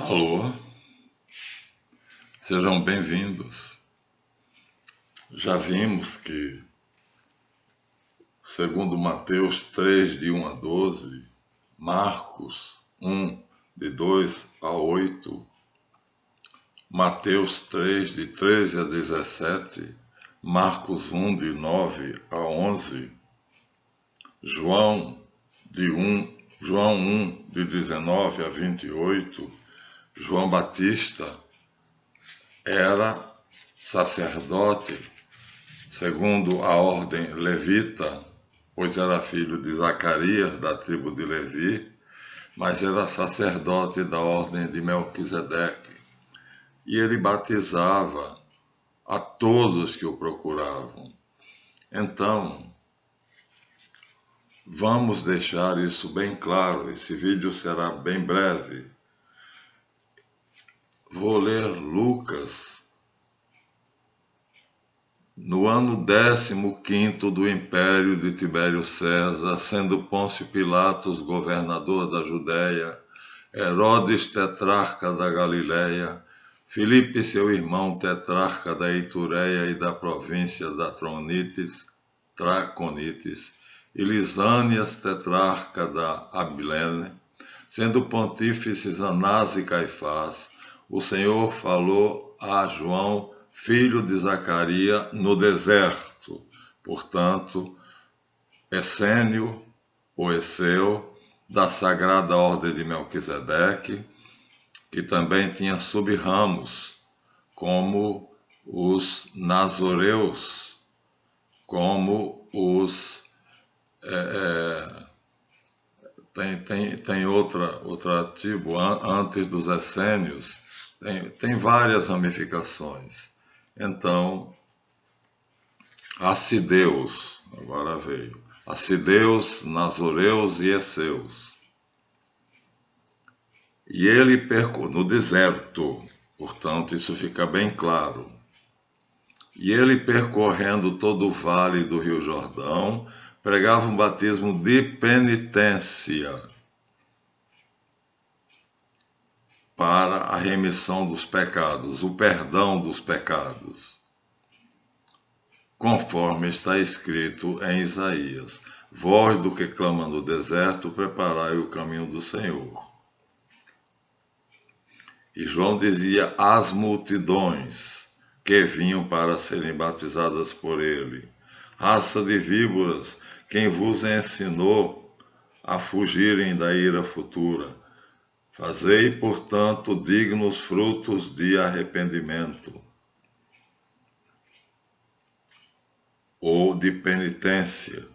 Alô, sejam bem-vindos. Já vimos que, segundo Mateus 3, de 1 a 12, Marcos 1, de 2 a 8, Mateus 3, de 13 a 17, Marcos 1, de 9 a 11, João 1, de 19 a 28, João Batista era sacerdote segundo a ordem levita, pois era filho de Zacarias, da tribo de Levi, mas era sacerdote da ordem de Melquisedeque. E ele batizava a todos que o procuravam. Então, vamos deixar isso bem claro. Esse vídeo será bem breve. Vou ler Lucas. No ano 15º do império de Tibério César, sendo Pôncio Pilatos governador da Judéia, Herodes tetrarca da Galiléia, Filipe seu irmão tetrarca da Itureia e da província da Traconites, e Lisânias tetrarca da Abilene, sendo pontífices Anás e Caifás, o Senhor falou a João, filho de Zacarias, no deserto. Portanto, Essênio, ou Esseu, da Sagrada Ordem de Melquisedeque, que também tinha sub-ramos, como os nazoreus, como os... Tem outra tribo, antes dos essênios, tem várias ramificações. Então, Assideus, agora veio, Assideus, Nazoreus e Esseus. E ele no deserto, portanto, isso fica bem claro. E ele, percorrendo todo o vale do Rio Jordão, pregava um batismo de penitência para a remissão dos pecados, o perdão dos pecados, conforme está escrito em Isaías: vós do que clama no deserto, preparai o caminho do Senhor. E João dizia às multidões que vinham para serem batizadas por ele: raça de víboras, quem vos ensinou a fugirem da ira futura? Fazei, portanto, dignos frutos de arrependimento ou de penitência.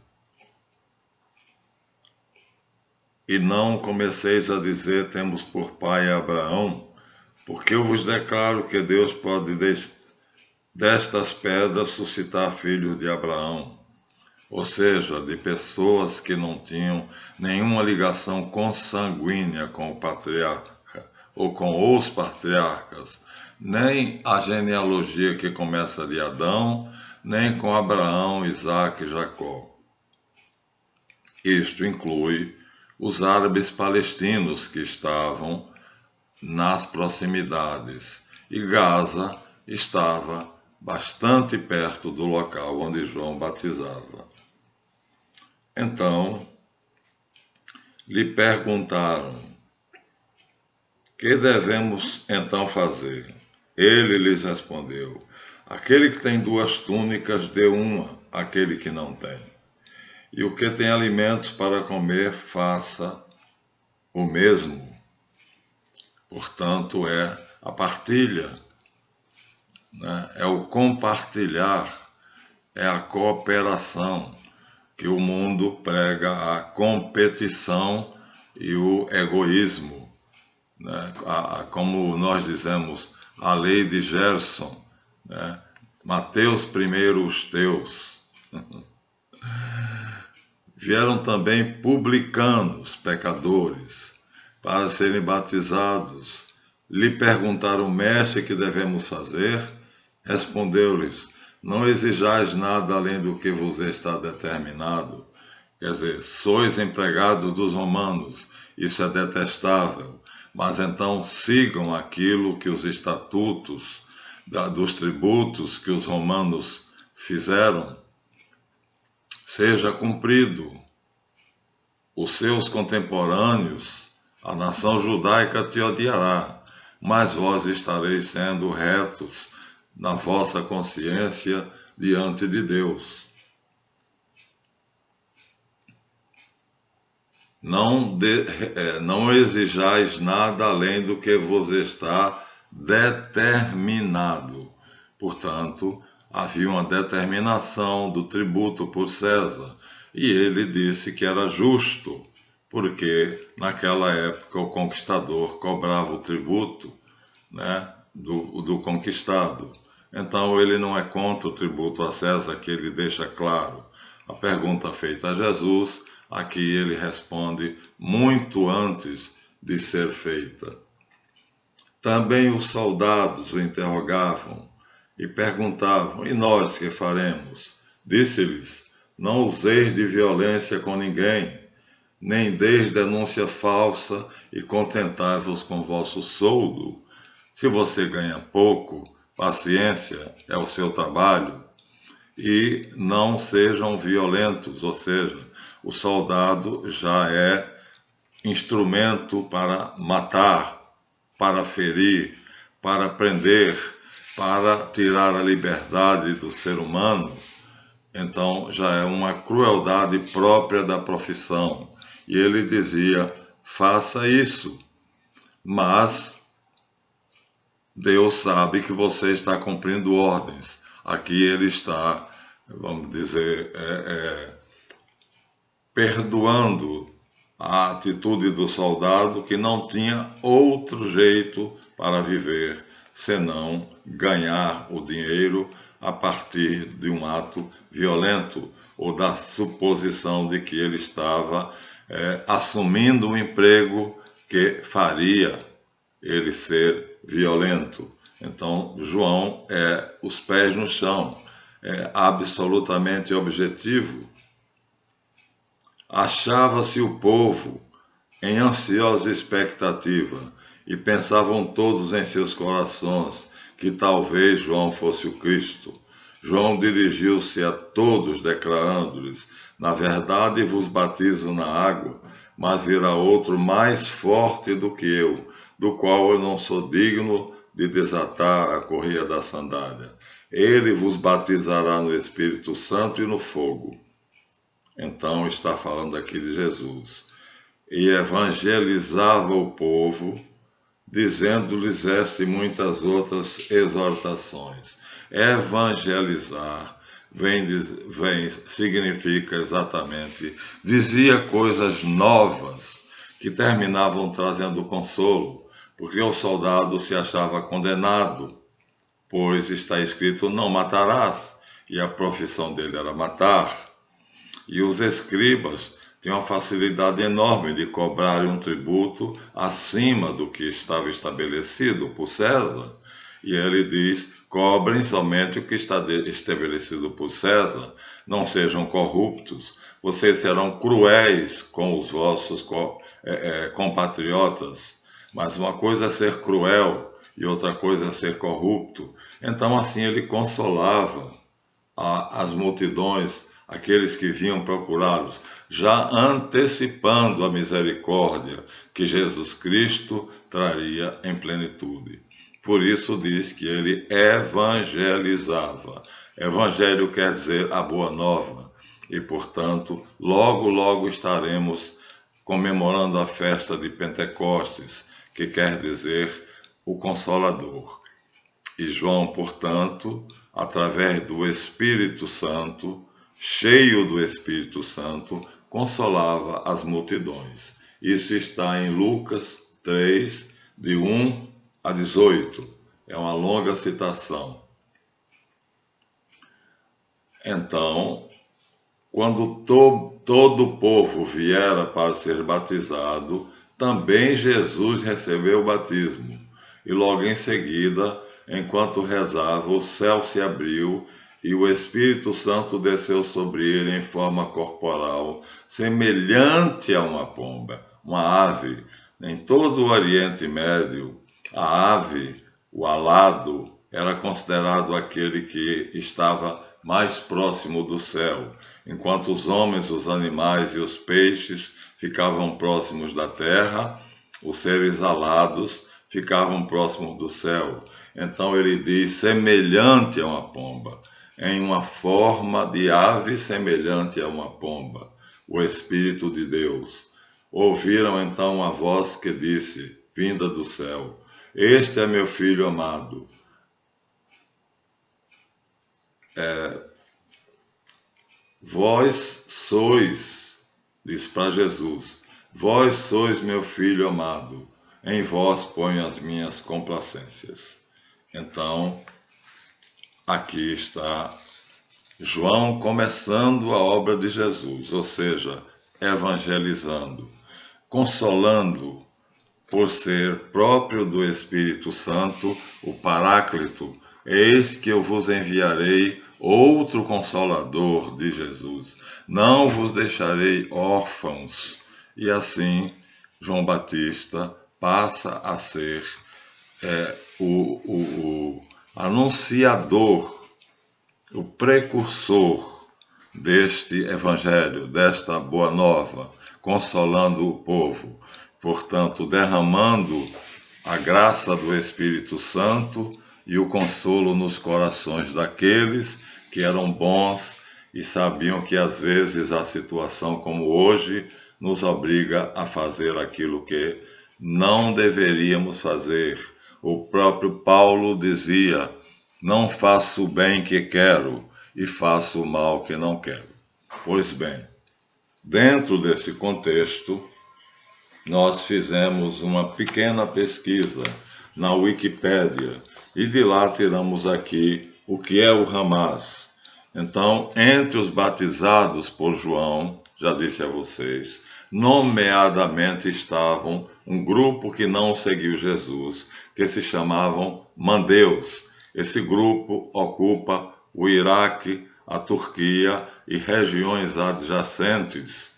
E não comeceis a dizer: temos por pai Abraão, porque eu vos declaro que Deus pode destas pedras suscitar filhos de Abraão, ou seja, de pessoas que não tinham nenhuma ligação consanguínea com o patriarca ou com os patriarcas, nem a genealogia que começa de Adão, nem com Abraão, Isaque e Jacó. Isto inclui os árabes palestinos que estavam nas proximidades, e Gaza estava bastante perto do local onde João batizava. Então, lhe perguntaram: que devemos então fazer? Ele lhes respondeu: aquele que tem 2 túnicas, dê uma àquele que não tem. E o que tem alimentos para comer, faça o mesmo. Portanto, é a partilha, né? É o compartilhar, é a cooperação, que o mundo prega a competição e o egoísmo, né? Como nós dizemos, a lei de Gerson, né? Mateus primeiro os teus. Vieram também publicanos, pecadores, para serem batizados. Lhe perguntaram: mestre, que devemos fazer? Respondeu-lhes: não exijais nada além do que vos está determinado. Quer dizer, sois empregados dos romanos, isso é detestável, mas então sigam aquilo que os estatutos dos tributos que os romanos fizeram seja cumprido. Os seus contemporâneos, a nação judaica te odiará, mas vós estareis sendo retos na vossa consciência diante de Deus. Não exijais nada além do que vos está determinado. Portanto, havia uma determinação do tributo por César, e ele disse que era justo, porque naquela época o conquistador cobrava o tributo, né, do conquistado. Então ele não é contra o tributo a César, que ele deixa claro. A pergunta feita a Jesus, aqui ele responde muito antes de ser feita. Também os soldados o interrogavam e perguntavam: e nós que faremos? Disse-lhes: não useis de violência com ninguém, nem deis denúncia falsa, e contentai-vos com vosso soldo. Se você ganha pouco, paciência, é o seu trabalho. E não sejam violentos, ou seja, o soldado já é instrumento para matar, para ferir, para prender, para tirar a liberdade do ser humano. Então já é uma crueldade própria da profissão. E ele dizia: faça isso, mas Deus sabe que você está cumprindo ordens. Aqui ele está, vamos dizer, perdoando a atitude do soldado, que não tinha outro jeito para viver senão ganhar o dinheiro a partir de um ato violento, ou da suposição de que ele estava assumindo um emprego que faria ele ser violento. Então, João é os pés no chão, é absolutamente objetivo. Achava-se o povo em ansiosa expectativa, e pensavam todos em seus corações que talvez João fosse o Cristo. João dirigiu-se a todos, declarando-lhes: na verdade vos batizo na água, mas virá outro mais forte do que eu, do qual eu não sou digno de desatar a correia da sandália. Ele vos batizará no Espírito Santo e no fogo. Então está falando aqui de Jesus. E evangelizava o povo, dizendo-lhes esta e muitas outras exortações. Evangelizar significa exatamente, dizia coisas novas que terminavam trazendo consolo, porque o soldado se achava condenado, pois está escrito: não matarás, e a profissão dele era matar. E os escribas tinham uma facilidade enorme de cobrar um tributo acima do que estava estabelecido por César. E ele diz: cobrem somente o que está estabelecido por César, não sejam corruptos, vocês serão cruéis com os vossos compatriotas, mas uma coisa é ser cruel e outra coisa é ser corrupto. Então assim ele consolava as multidões, aqueles que vinham procurá-los, já antecipando a misericórdia que Jesus Cristo traria em plenitude. Por isso diz que ele evangelizava. Evangelho quer dizer a boa nova. E, portanto, logo, logo estaremos comemorando a festa de Pentecostes, que quer dizer o Consolador. E João, portanto, através do Espírito Santo, cheio do Espírito Santo, consolava as multidões. Isso está em Lucas 3, de 1 a 18. É uma longa citação. Então, quando todo o povo viera para ser batizado, também Jesus recebeu o batismo. E logo em seguida, enquanto rezava, o céu se abriu e o Espírito Santo desceu sobre ele em forma corporal, semelhante a uma pomba, uma ave. Em todo o Oriente Médio, a ave, o alado, era considerado aquele que estava mais próximo do céu, enquanto os homens, os animais e os peixes ficavam próximos da terra, os seres alados ficavam próximos do céu. Então ele diz: semelhante a uma pomba, em uma forma de ave semelhante a uma pomba, o Espírito de Deus. Ouviram então uma voz que disse, vinda do céu: Este é meu filho amado. Vós sois, diz para Jesus, vós sois meu filho amado, em vós ponho as minhas complacências. Então, aqui está João começando a obra de Jesus, ou seja, evangelizando, consolando por ser próprio do Espírito Santo, o Paráclito. Eis que eu vos enviarei outro Consolador de Jesus. Não vos deixarei órfãos. E assim, João Batista passa a ser o anunciador, o precursor deste evangelho, desta boa nova, consolando o povo, portanto, derramando a graça do Espírito Santo e o consolo nos corações daqueles que eram bons e sabiam que às vezes a situação como hoje nos obriga a fazer aquilo que não deveríamos fazer. O próprio Paulo dizia: não faço o bem que quero e faço o mal que não quero. Pois bem, dentro desse contexto, nós fizemos uma pequena pesquisa na Wikipédia e de lá tiramos aqui o que é o Hamas. Então, entre os batizados por João, já disse a vocês, nomeadamente estavam um grupo que não seguiu Jesus, que se chamavam Mandeus. Esse grupo ocupa o Iraque, a Turquia e regiões adjacentes.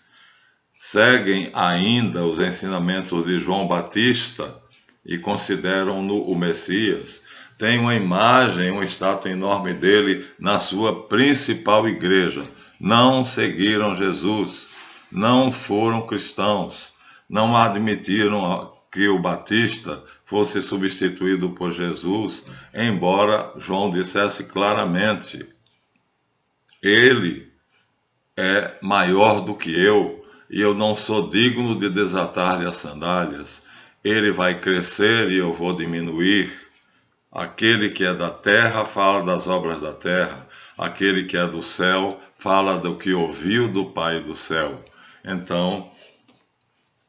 Seguem ainda os ensinamentos de João Batista e consideram-no o Messias. Tem uma imagem, uma estátua enorme dele na sua principal igreja. Não seguiram Jesus, não foram cristãos, não admitiram que o Batista fosse substituído por Jesus, embora João dissesse claramente: ele é maior do que eu, e eu não sou digno de desatar-lhe as sandálias. Ele vai crescer e eu vou diminuir. Aquele que é da terra fala das obras da terra. Aquele que é do céu fala do que ouviu do Pai do céu. Então,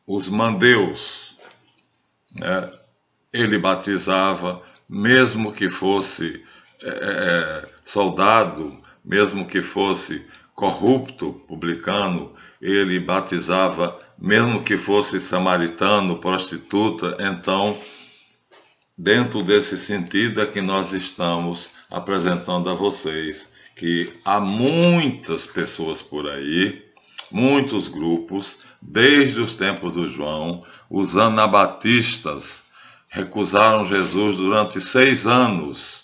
os mandeus, ele batizava, mesmo que fosse soldado, mesmo que fosse corrupto, publicano, ele batizava, mesmo que fosse samaritano, prostituta. Então, dentro desse sentido é que nós estamos apresentando a vocês que há muitas pessoas por aí, muitos grupos, desde os tempos do João, os anabatistas recusaram Jesus durante 6 anos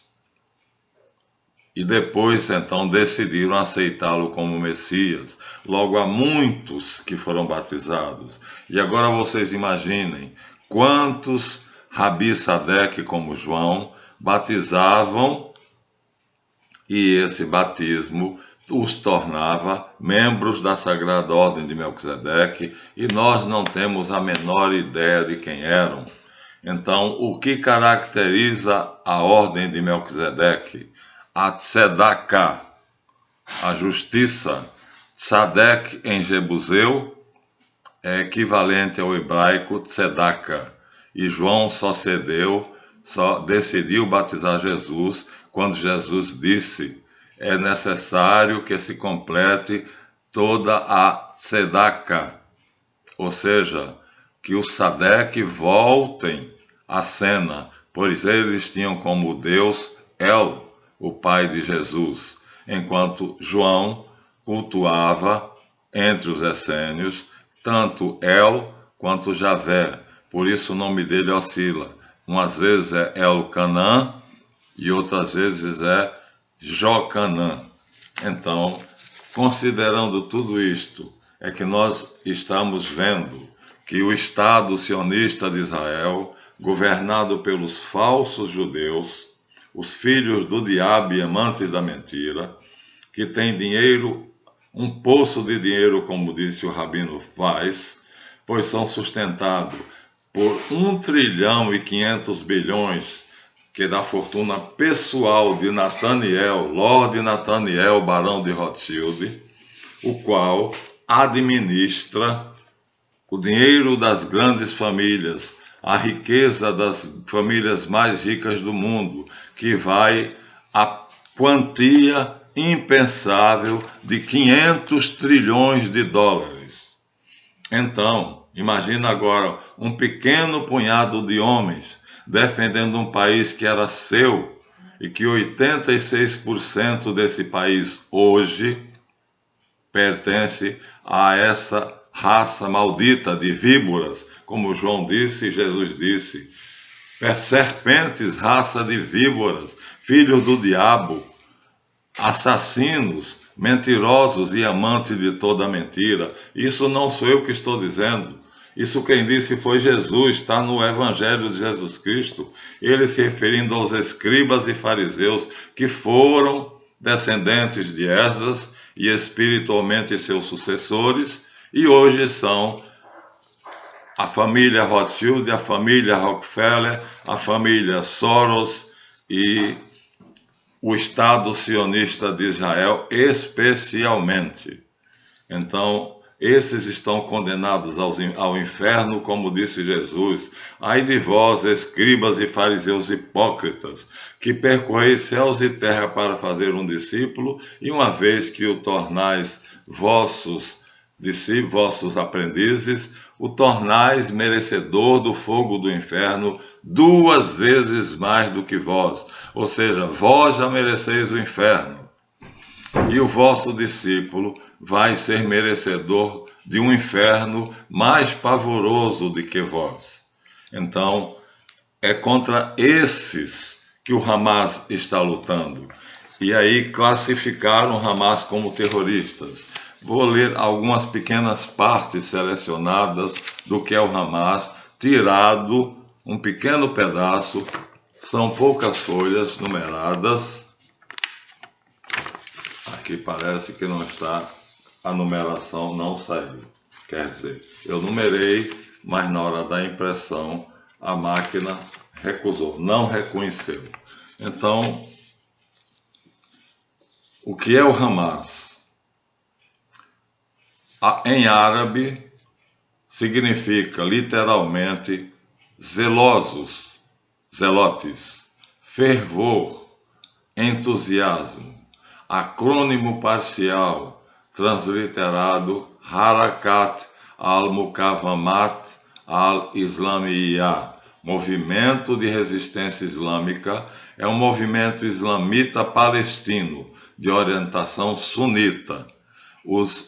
e depois então decidiram aceitá-lo como Messias. Logo, há muitos que foram batizados. E agora vocês imaginem quantos Rabi Sadeque como João batizavam, e esse batismo os tornava membros da Sagrada Ordem de Melquisedeque, e nós não temos a menor ideia de quem eram. Então, o que caracteriza a Ordem de Melquisedeque? A Tzedakah, a justiça. Tzadek em Jebuseu é equivalente ao hebraico tzedakah. E João só decidiu batizar Jesus quando Jesus disse: é necessário que se complete toda a tzedakah, ou seja, que os Sadek voltem à cena, pois eles tinham como Deus El, o pai de Jesus, enquanto João cultuava entre os essênios tanto El quanto Javé, por isso o nome dele oscila. Umas vezes é Elcanã e outras vezes é Jocanã. Então, considerando tudo isto, é que nós estamos vendo que o Estado sionista de Israel, governado pelos falsos judeus, os filhos do diabo e amantes da mentira, que tem dinheiro, um poço de dinheiro, como disse o Rabino Weiss, pois são sustentados por 1,5 trilhão, que é da fortuna pessoal de Nathaniel, Lord Nathaniel, barão de Rothschild, o qual administra o dinheiro das grandes famílias, a riqueza das famílias mais ricas do mundo, que vai à quantia impensável de 500 trilhões de dólares. Então, imagina agora um pequeno punhado de homens defendendo um país que era seu e que 86% desse país hoje pertence a essa raça maldita de víboras, como João disse e Jesus disse. Serpentes, raça de víboras, filhos do diabo, assassinos, mentirosos e amantes de toda mentira. Isso não sou eu que estou dizendo. Isso quem disse foi Jesus, está no Evangelho de Jesus Cristo. Ele se referindo aos escribas e fariseus que foram descendentes de Esdras e espiritualmente seus sucessores, e hoje são a família Rothschild, a família Rockefeller, a família Soros e o Estado sionista de Israel, especialmente. Então, esses estão condenados ao inferno, como disse Jesus. Ai de vós, escribas e fariseus hipócritas, que percorreis céus e terra para fazer um discípulo, e uma vez que o tornais vossos discípulos, vossos aprendizes, o tornais merecedor do fogo do inferno 2 vezes mais do que vós. Ou seja, vós já mereceis o inferno. E o vosso discípulo vai ser merecedor de um inferno mais pavoroso do que vós. Então, é contra esses que o Hamas está lutando. E aí classificaram o Hamas como terroristas. Vou ler algumas pequenas partes selecionadas do que é o Hamas, tirado um pequeno pedaço, são poucas folhas numeradas. Aqui parece que não está, a numeração não saiu. Quer dizer, eu numerei, mas na hora da impressão a máquina recusou, não reconheceu. Então, o que é o Hamas? Em árabe, significa literalmente zelosos, zelotes, fervor, entusiasmo, acrônimo parcial, transliterado Harakat al-Mukavamat al-Islamiyah, movimento de resistência islâmica, é um movimento islamita palestino, de orientação sunita.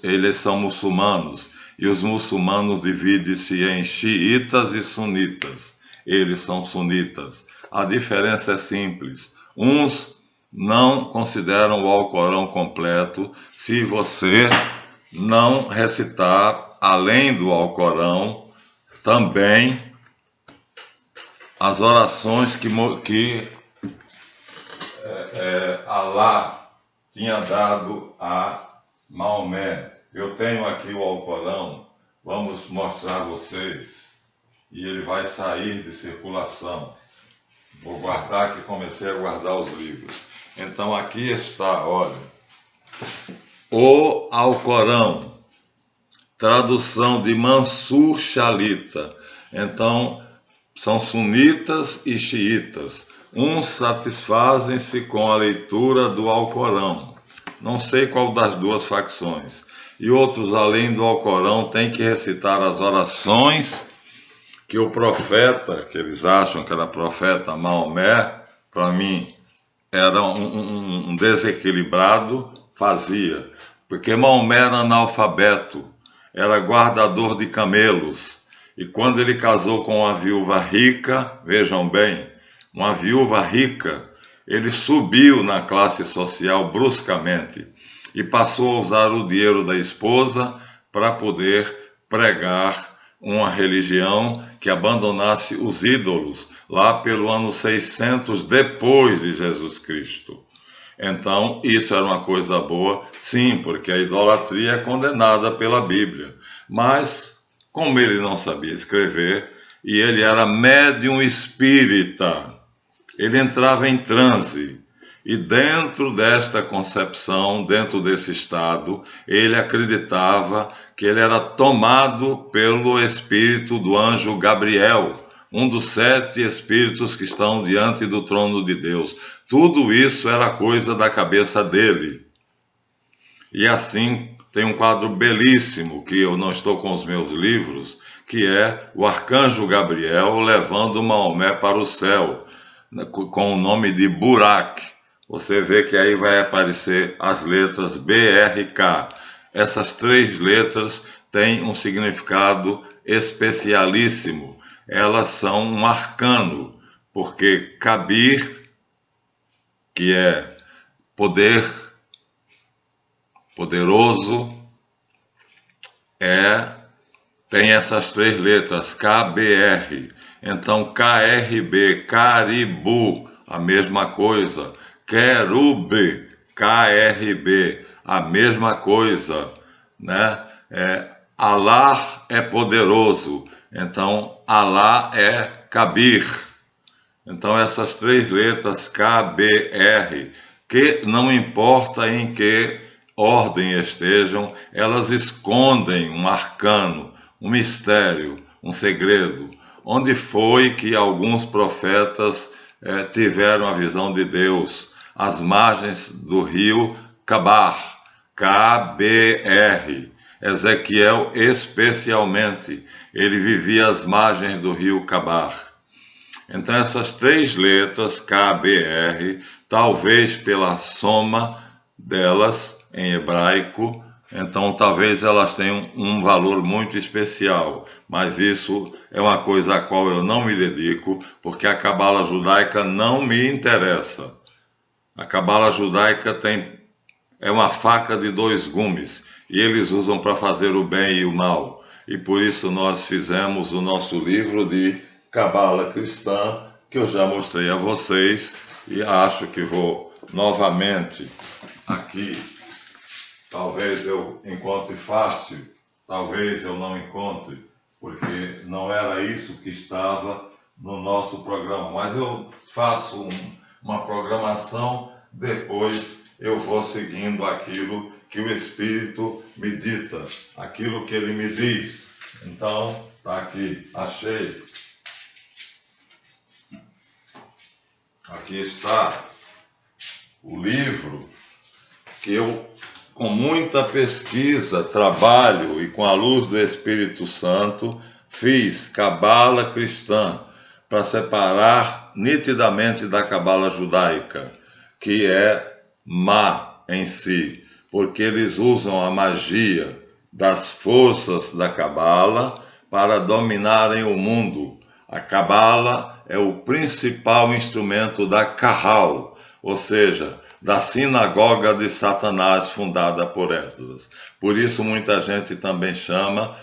Eles são muçulmanos, e os muçulmanos dividem-se em xiitas e sunitas. Eles são sunitas. A diferença é simples. Uns não consideram o Alcorão completo se você não recitar, além do Alcorão, também as orações que Alá tinha dado a Maomé. Eu tenho aqui o Alcorão, vamos mostrar a vocês, e ele vai sair de circulação. Vou guardar, que comecei a guardar os livros. Então aqui está, olha, o Alcorão, tradução de Mansur Shalita. Então, são sunitas e xiitas. Uns satisfazem-se com a leitura do Alcorão, não sei qual das duas facções, e outros, além do Alcorão, têm que recitar as orações que o profeta, que eles acham que era profeta Maomé, para mim era um desequilibrado, fazia, porque Maomé era analfabeto, era guardador de camelos, E quando ele casou com uma viúva rica, vejam bem, uma viúva rica, ele subiu na classe social bruscamente e passou a usar o dinheiro da esposa para poder pregar uma religião que abandonasse os ídolos lá pelo ano 600 depois de Jesus Cristo. Então, isso era uma coisa boa, sim, porque a idolatria é condenada pela Bíblia. Mas, como ele não sabia escrever, e ele era médium espírita, ele entrava em transe. E dentro desta concepção, dentro desse estado, ele acreditava que ele era tomado pelo espírito do anjo Gabriel, um dos 7 espíritos que estão diante do trono de Deus. Tudo isso era coisa da cabeça dele. E assim, tem um quadro belíssimo, que eu não estou com os meus livros, que é o arcanjo Gabriel levando Maomé para o céu, com o nome de Burak. Você vê que aí vai aparecer as letras BRK. Essas 3 letras têm um significado especialíssimo. Elas são um arcano, porque Kabir, que é poder, poderoso, tem essas 3 letras, KBR. Então, KRB, Caribu, a mesma coisa. Querube, KRB, a mesma coisa, né? Alá é poderoso, então Alá é Kabir. Então essas 3 letras KBR, que não importa em que ordem estejam, elas escondem um arcano, um mistério, um segredo. Onde foi que alguns profetas tiveram a visão de Deus? Às margens do rio Cabar, KBR. Ezequiel especialmente, ele vivia às margens do rio Cabar. Então essas 3 letras, KBR, talvez pela soma delas em hebraico, então talvez elas tenham um valor muito especial, mas isso é uma coisa a qual eu não me dedico, porque a cabala judaica não me interessa. A cabala judaica é uma faca de 2 gumes, e eles usam para fazer o bem e o mal. E por isso nós fizemos o nosso livro de cabala cristã, que eu já mostrei a vocês, e acho que vou novamente aqui. Talvez eu encontre fácil, talvez eu não encontre, porque não era isso que estava no nosso programa. Mas eu faço uma programação, depois eu vou seguindo aquilo que o Espírito me dita, aquilo que ele me diz. Então, está aqui, achei. Aqui está o livro que eu, com muita pesquisa, trabalho e com a luz do Espírito Santo, fiz cabala cristã, para separar nitidamente da cabala judaica, que é má em si, porque eles usam a magia das forças da cabala para dominarem o mundo. A cabala é o principal instrumento da Kahal, ou seja, da sinagoga de Satanás fundada por Esdras. Por isso muita gente também chama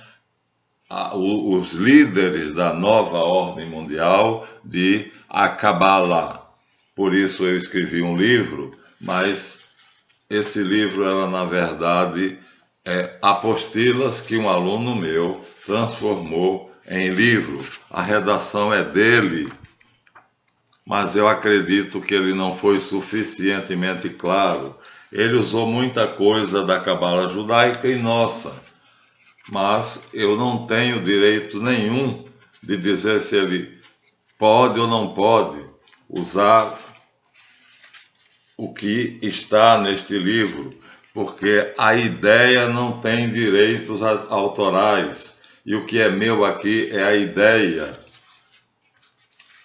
os líderes da nova ordem mundial de a Cabala. Por isso eu escrevi um livro, mas esse livro era, na verdade, apostilas que um aluno meu transformou em livro. A redação é dele, mas eu acredito que ele não foi suficientemente claro. Ele usou muita coisa da cabala judaica e nossa, mas eu não tenho direito nenhum de dizer se ele pode ou não pode usar o que está neste livro, porque a ideia não tem direitos autorais, e o que é meu aqui é a ideia.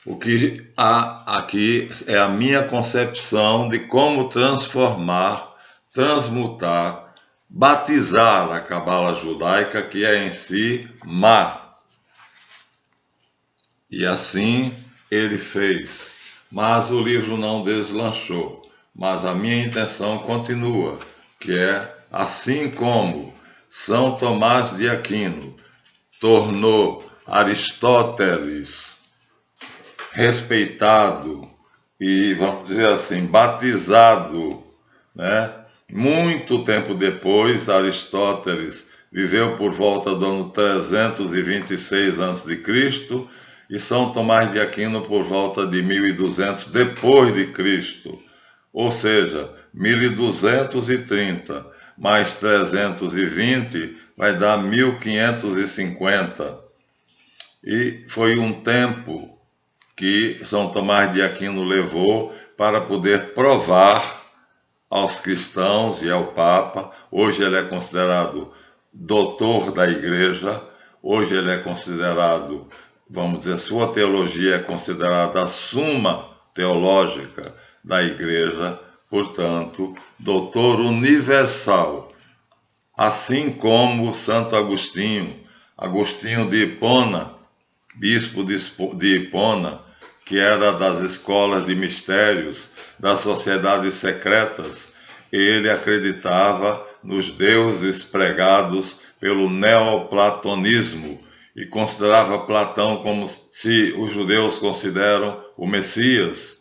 O que há aqui é a minha concepção de como transformar, transmutar, batizar a cabala judaica, que é em si má. E assim ele fez. Mas o livro não deslanchou. Mas a minha intenção continua, que é assim como São Tomás de Aquino tornou Aristóteles respeitado e, vamos dizer assim, batizado, né? Muito tempo depois, Aristóteles viveu por volta do ano 326 a.C. e São Tomás de Aquino por volta de 1200 depois de Cristo. Ou seja, 1230 mais 320 vai dar 1550. E foi um tempo que São Tomás de Aquino levou para poder provar aos cristãos e ao Papa. Hoje ele é considerado doutor da Igreja, hoje ele é considerado, vamos dizer, sua teologia é considerada a suma teológica da Igreja, portanto, doutor universal, assim como Santo Agostinho, Agostinho de Hipona, bispo de Hipona, que era das escolas de mistérios, das sociedades secretas, ele acreditava nos deuses pregados pelo neoplatonismo e considerava Platão como se os judeus consideram o Messias.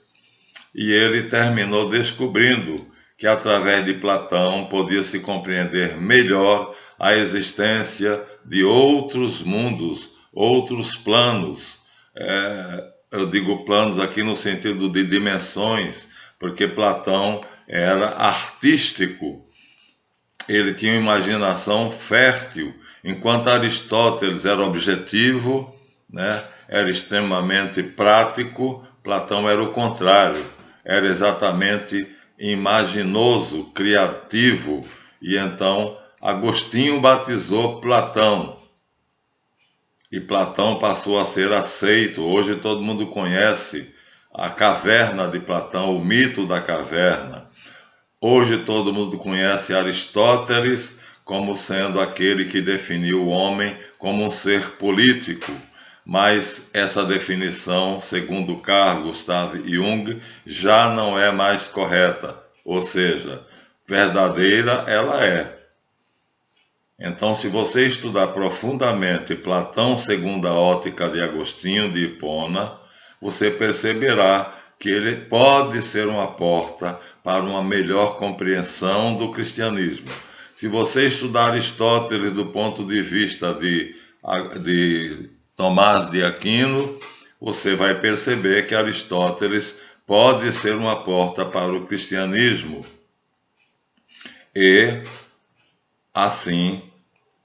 E ele terminou descobrindo que através de Platão podia-se compreender melhor a existência de outros mundos, outros planos. Eu digo planos aqui no sentido de dimensões, porque Platão era artístico, ele tinha uma imaginação fértil, enquanto Aristóteles era objetivo, né? Era extremamente prático. Platão era o contrário, era exatamente imaginoso, criativo, e então Agostinho batizou Platão, e Platão passou a ser aceito. Hoje todo mundo conhece a caverna de Platão, o mito da caverna. Hoje todo mundo conhece Aristóteles como sendo aquele que definiu o homem como um ser político, mas essa definição, segundo Carl Gustav Jung, já não é mais correta, ou seja, verdadeira ela é. Então, se você estudar profundamente Platão segundo a ótica de Agostinho de Hipona, você perceberá que ele pode ser uma porta para uma melhor compreensão do cristianismo. Se você estudar Aristóteles do ponto de vista de Tomás de Aquino, você vai perceber que Aristóteles pode ser uma porta para o cristianismo. E, assim,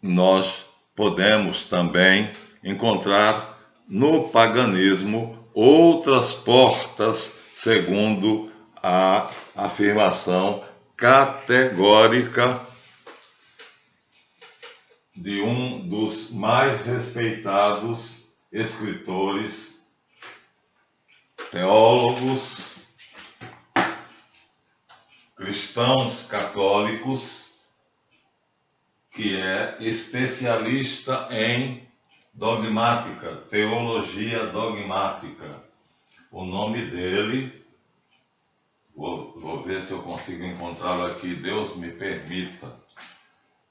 nós podemos também encontrar no paganismo outras portas, segundo a afirmação categórica de um dos mais respeitados escritores, teólogos, cristãos católicos, que é especialista em dogmática, teologia dogmática. O nome dele, vou ver se eu consigo encontrá-lo aqui, Deus me permita.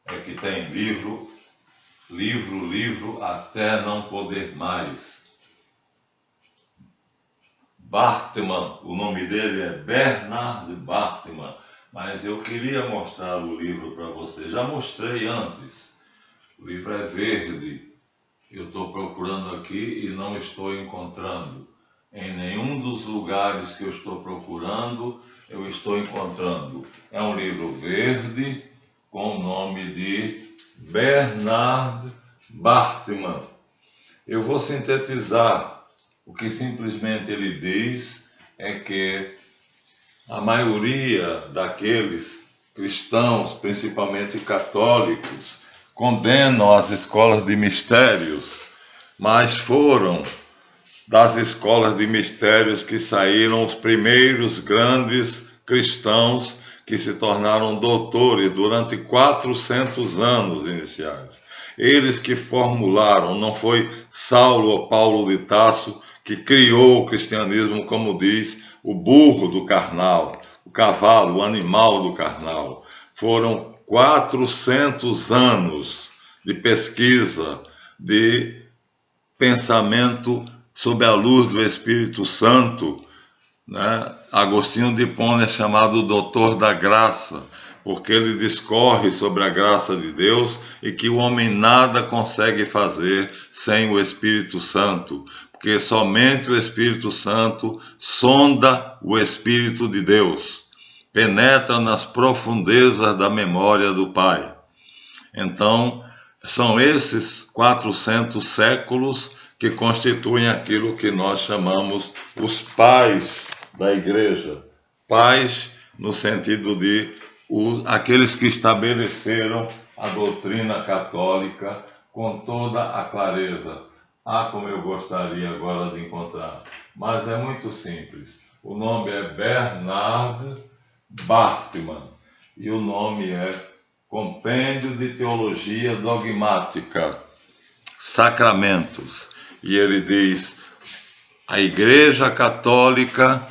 É que tem livro, até não poder mais. Bartman, o nome dele é Bernard Bartman, mas eu queria mostrar o livro para vocês. Já mostrei antes. O livro é verde. Eu estou procurando aqui e não estou encontrando. Em nenhum dos lugares que eu estou procurando, eu estou encontrando. É um livro verde com o nome de Bernard Bartman. Eu vou sintetizar. O que simplesmente ele diz é que a maioria daqueles cristãos, principalmente católicos, condenam as escolas de mistérios, mas foram das escolas de mistérios que saíram os primeiros grandes cristãos que se tornaram doutores durante 400 anos iniciais. Eles que formularam, não foi Saulo ou Paulo de Tarso que criou o cristianismo, como diz o burro do carnal, o cavalo, o animal do carnal. Foram 400 anos de pesquisa, de pensamento sob a luz do Espírito Santo, né? Agostinho de Hipona é chamado doutor da graça, porque ele discorre sobre a graça de Deus e que o homem nada consegue fazer sem o Espírito Santo, porque somente o Espírito Santo sonda o Espírito de Deus, penetra nas profundezas da memória do Pai. Então, são esses 400 séculos que constituem aquilo que nós chamamos os pais da igreja. Pais no sentido de aqueles que estabeleceram a doutrina católica com toda a clareza. Ah, como eu gostaria agora de encontrar. Mas é muito simples. O nome é Bernard Bartman e o nome é Compêndio de Teologia Dogmática, Sacramentos. E ele diz: a Igreja Católica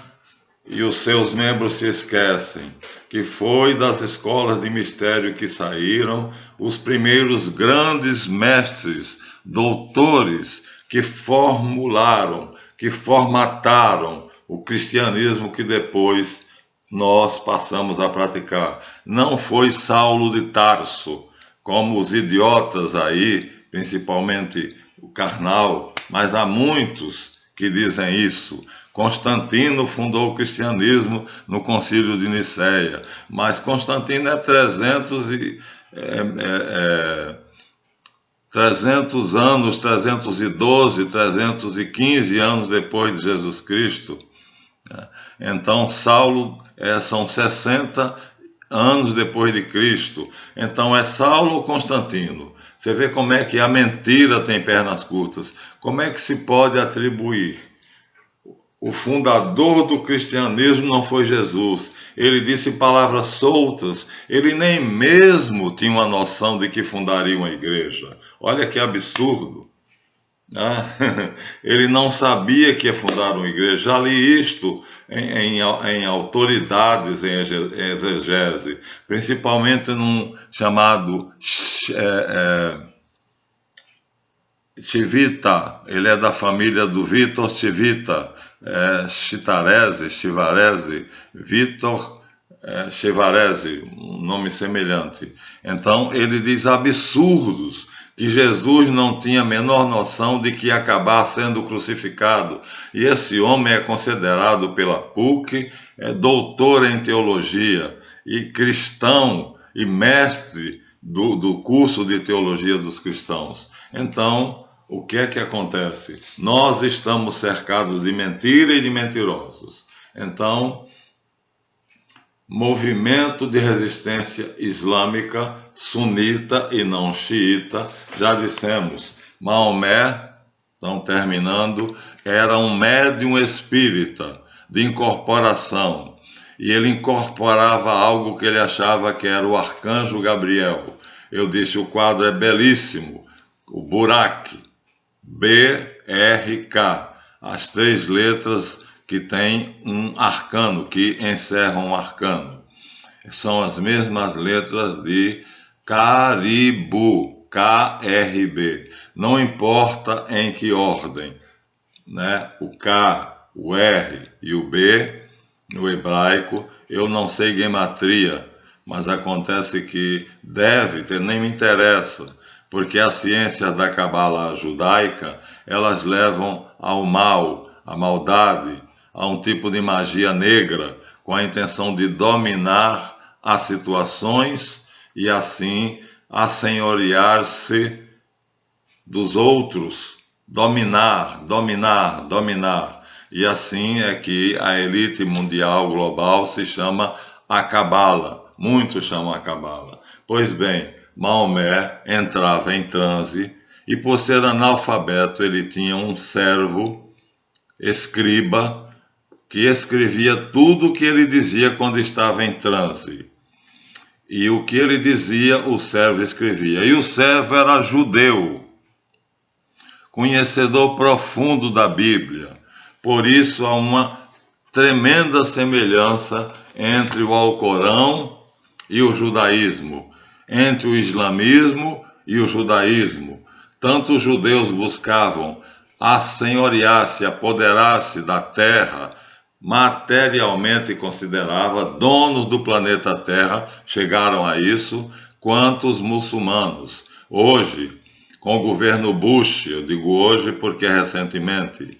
e os seus membros se esquecem que foi das escolas de mistério que saíram os primeiros grandes mestres, doutores, que formularam, que formataram o cristianismo que depois nós passamos a praticar. Não foi Saulo de Tarso, como os idiotas aí, principalmente o carnal, mas há muitos que dizem isso. Constantino fundou o cristianismo no Concílio de Nicéia, mas Constantino é 300 anos, 312, 315 anos depois de Jesus Cristo. Então, Saulo são 60 anos depois de Cristo. Então, é Saulo ou Constantino? Você vê como é que a mentira tem pernas curtas. Como é que se pode atribuir? O fundador do cristianismo não foi Jesus. Ele disse palavras soltas. Ele nem mesmo tinha uma noção de que fundaria uma igreja. Olha que absurdo. Ele não sabia que ia fundar uma igreja. Já li isto em autoridades em exegese, principalmente num chamado Civita. Ele é da família do Vitor Civita, Chivarese, Vitor Chivarese, um nome semelhante. Então ele diz absurdos, que Jesus não tinha a menor noção de que ia acabar sendo crucificado. E esse homem é considerado pela PUC doutor em teologia e cristão e mestre do curso de teologia dos cristãos. Então, o que é que acontece? Nós estamos cercados de mentira e de mentirosos. Então, movimento de resistência islâmica, sunita e não xiita, já dissemos, Maomé, então terminando, era um médium espírita de incorporação, e ele incorporava algo que ele achava que era o arcanjo Gabriel. Eu disse, o quadro é belíssimo, o Burak, B-R-K, as 3 letras que tem um arcano, que encerram um arcano. São as mesmas letras de Caribu, K-R-B. Não importa em que ordem, né? O K, o R e o B, no hebraico, eu não sei gematria, mas acontece que deve ter, nem me interessa, porque as ciências da cabala judaica, elas levam ao mal, à maldade, a um tipo de magia negra, com a intenção de dominar as situações e assim assenhorear-se dos outros, dominar. E assim é que a elite mundial global se chama a cabala, muitos chamam a cabala. Pois bem, Maomé entrava em transe e, por ser analfabeto, ele tinha um servo, escriba, que escrevia tudo o que ele dizia quando estava em transe. E o que ele dizia, o servo escrevia. E o servo era judeu, conhecedor profundo da Bíblia. Por isso há uma tremenda semelhança entre o Alcorão e o judaísmo, entre o islamismo e o judaísmo. Tanto os judeus buscavam assenhorear-se, apoderar-se da terra, materialmente considerava donos do planeta Terra, chegaram a isso, quanto os muçulmanos. Hoje, com o governo Bush, eu digo hoje porque recentemente,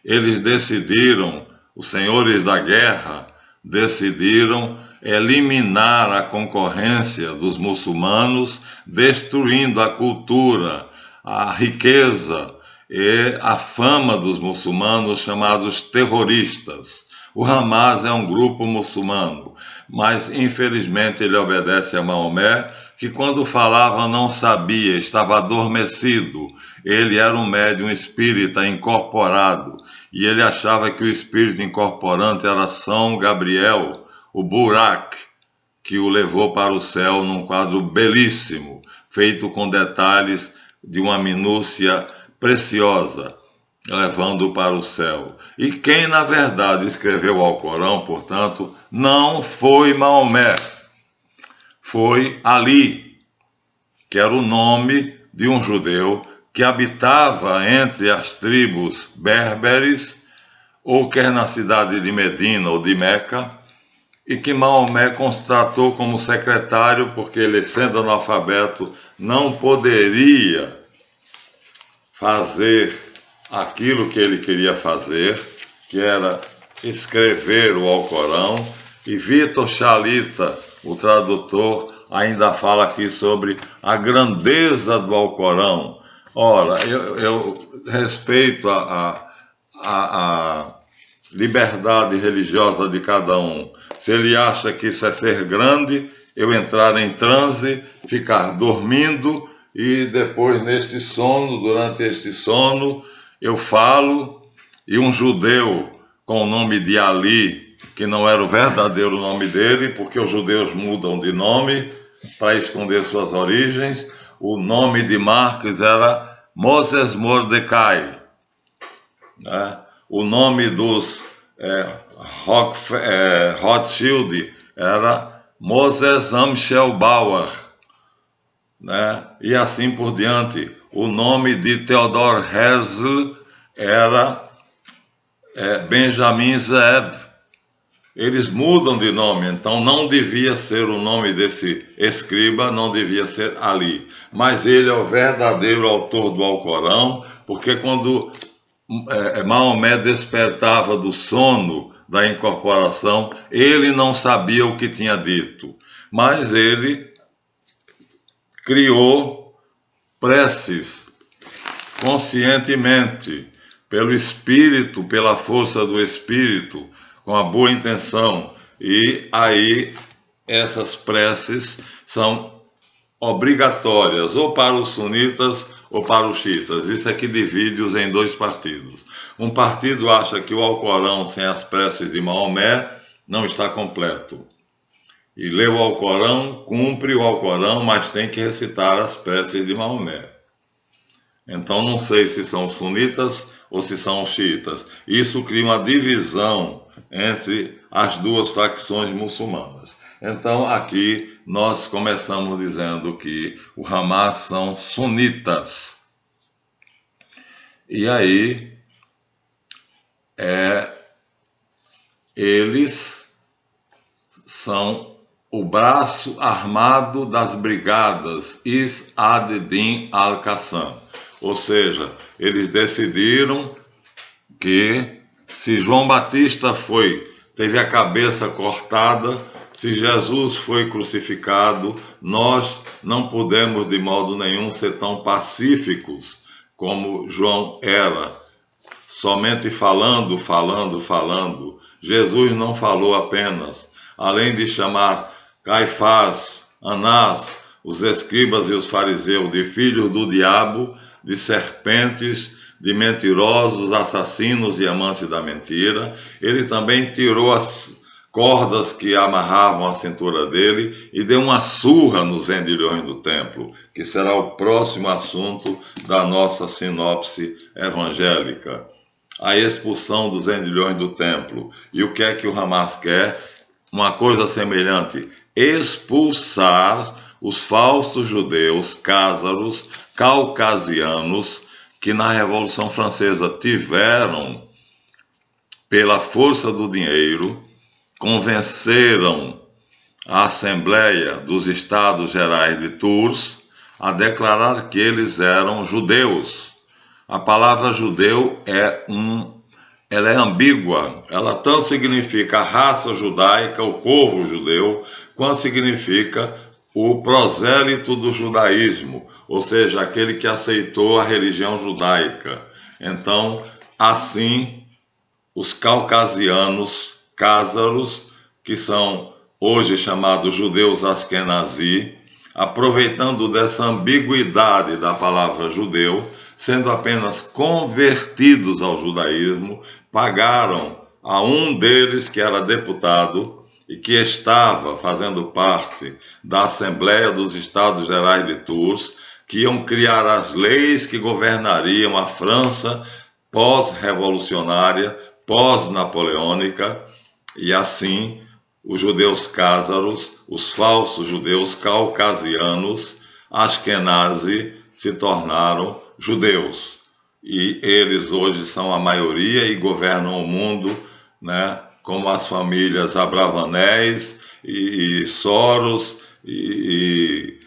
eles decidiram, os senhores da guerra decidiram eliminar a concorrência dos muçulmanos, destruindo a cultura, a riqueza e a fama dos muçulmanos chamados terroristas. O Hamas é um grupo muçulmano, mas infelizmente ele obedece a Maomé, que quando falava não sabia, estava adormecido. Ele era um médium espírita incorporado e ele achava que o espírito incorporante era São Gabriel, o Burak, que o levou para o céu num quadro belíssimo, feito com detalhes de uma minúcia preciosa, levando-o para o céu. E quem, na verdade, escreveu o Alcorão, portanto, não foi Maomé, foi Ali, que era o nome de um judeu que habitava entre as tribos berberes, ou quer na cidade de Medina ou de Meca, e que Maomé contratou como secretário, porque ele, sendo analfabeto, não poderia fazer aquilo que ele queria fazer, que era escrever o Alcorão. E Vitor Chalita, o tradutor, ainda fala aqui sobre a grandeza do Alcorão. Ora, eu respeito a liberdade religiosa de cada um. Se ele acha que isso é ser grande, eu entrar em transe, ficar dormindo e depois neste sono, durante este sono, eu falo e um judeu com o nome de Ali, que não era o verdadeiro nome dele, porque os judeus mudam de nome para esconder suas origens, o nome de Marx era Moses Mordecai, né? O nome dos Rothschild era Moses Amschel Bauer, né? E assim por diante. O nome de Theodor Herzl era Benjamin Zev. Eles mudam de nome, então não devia ser o nome desse escriba, não devia ser Ali. Mas ele é o verdadeiro autor do Alcorão, porque quando Maomé despertava do sono da incorporação, ele não sabia o que tinha dito, mas ele criou preces conscientemente, pelo Espírito, pela força do Espírito, com a boa intenção. E aí essas preces são obrigatórias, ou para os sunitas ou para os xiitas. Isso aqui divide-os em dois partidos. Um partido acha que o Alcorão sem as preces de Maomé não está completo. E lê o Alcorão, cumpre o Alcorão, mas tem que recitar as preces de Maomé. Então não sei se são os sunitas ou se são os xiitas. Isso cria uma divisão entre as duas facções muçulmanas. Então aqui nós começamos dizendo que o Hamas são sunitas. E aí eles são o braço armado das brigadas Is ad-Din al-Qassam. Ou seja, eles decidiram que se João Batista teve a cabeça cortada, se Jesus foi crucificado, nós não podemos de modo nenhum ser tão pacíficos como João era, somente falando. Jesus não falou apenas, além de chamar Caifás, Anás, os escribas e os fariseus de filhos do diabo, de serpentes, de mentirosos, assassinos e amantes da mentira. Ele também tirou as cordas que amarravam a cintura dele e deu uma surra nos vendilhões do templo, que será o próximo assunto da nossa sinopse evangélica. A expulsão dos vendilhões do templo. E o que é que o Hamas quer? Uma coisa semelhante: expulsar os falsos judeus, cázaros, caucasianos, que na Revolução Francesa tiveram, pela força do dinheiro, convenceram a Assembleia dos Estados Gerais de Tours a declarar que eles eram judeus. A palavra judeu ela é ambígua, ela tanto significa a raça judaica, o povo judeu, quanto significa o prosélito do judaísmo, ou seja, aquele que aceitou a religião judaica. Então, assim, os caucasianos, cázaros, que são hoje chamados judeus askenazi, aproveitando dessa ambiguidade da palavra judeu, sendo apenas convertidos ao judaísmo, pagaram a um deles que era deputado e que estava fazendo parte da Assembleia dos Estados Gerais de Tours, que iam criar as leis que governariam a França pós-revolucionária, pós-napoleônica, e assim os judeus cázaros, os falsos judeus caucasianos, askenazi, se tornaram judeus. E eles hoje são a maioria e governam o mundo, né, como as famílias Abravanés e Soros e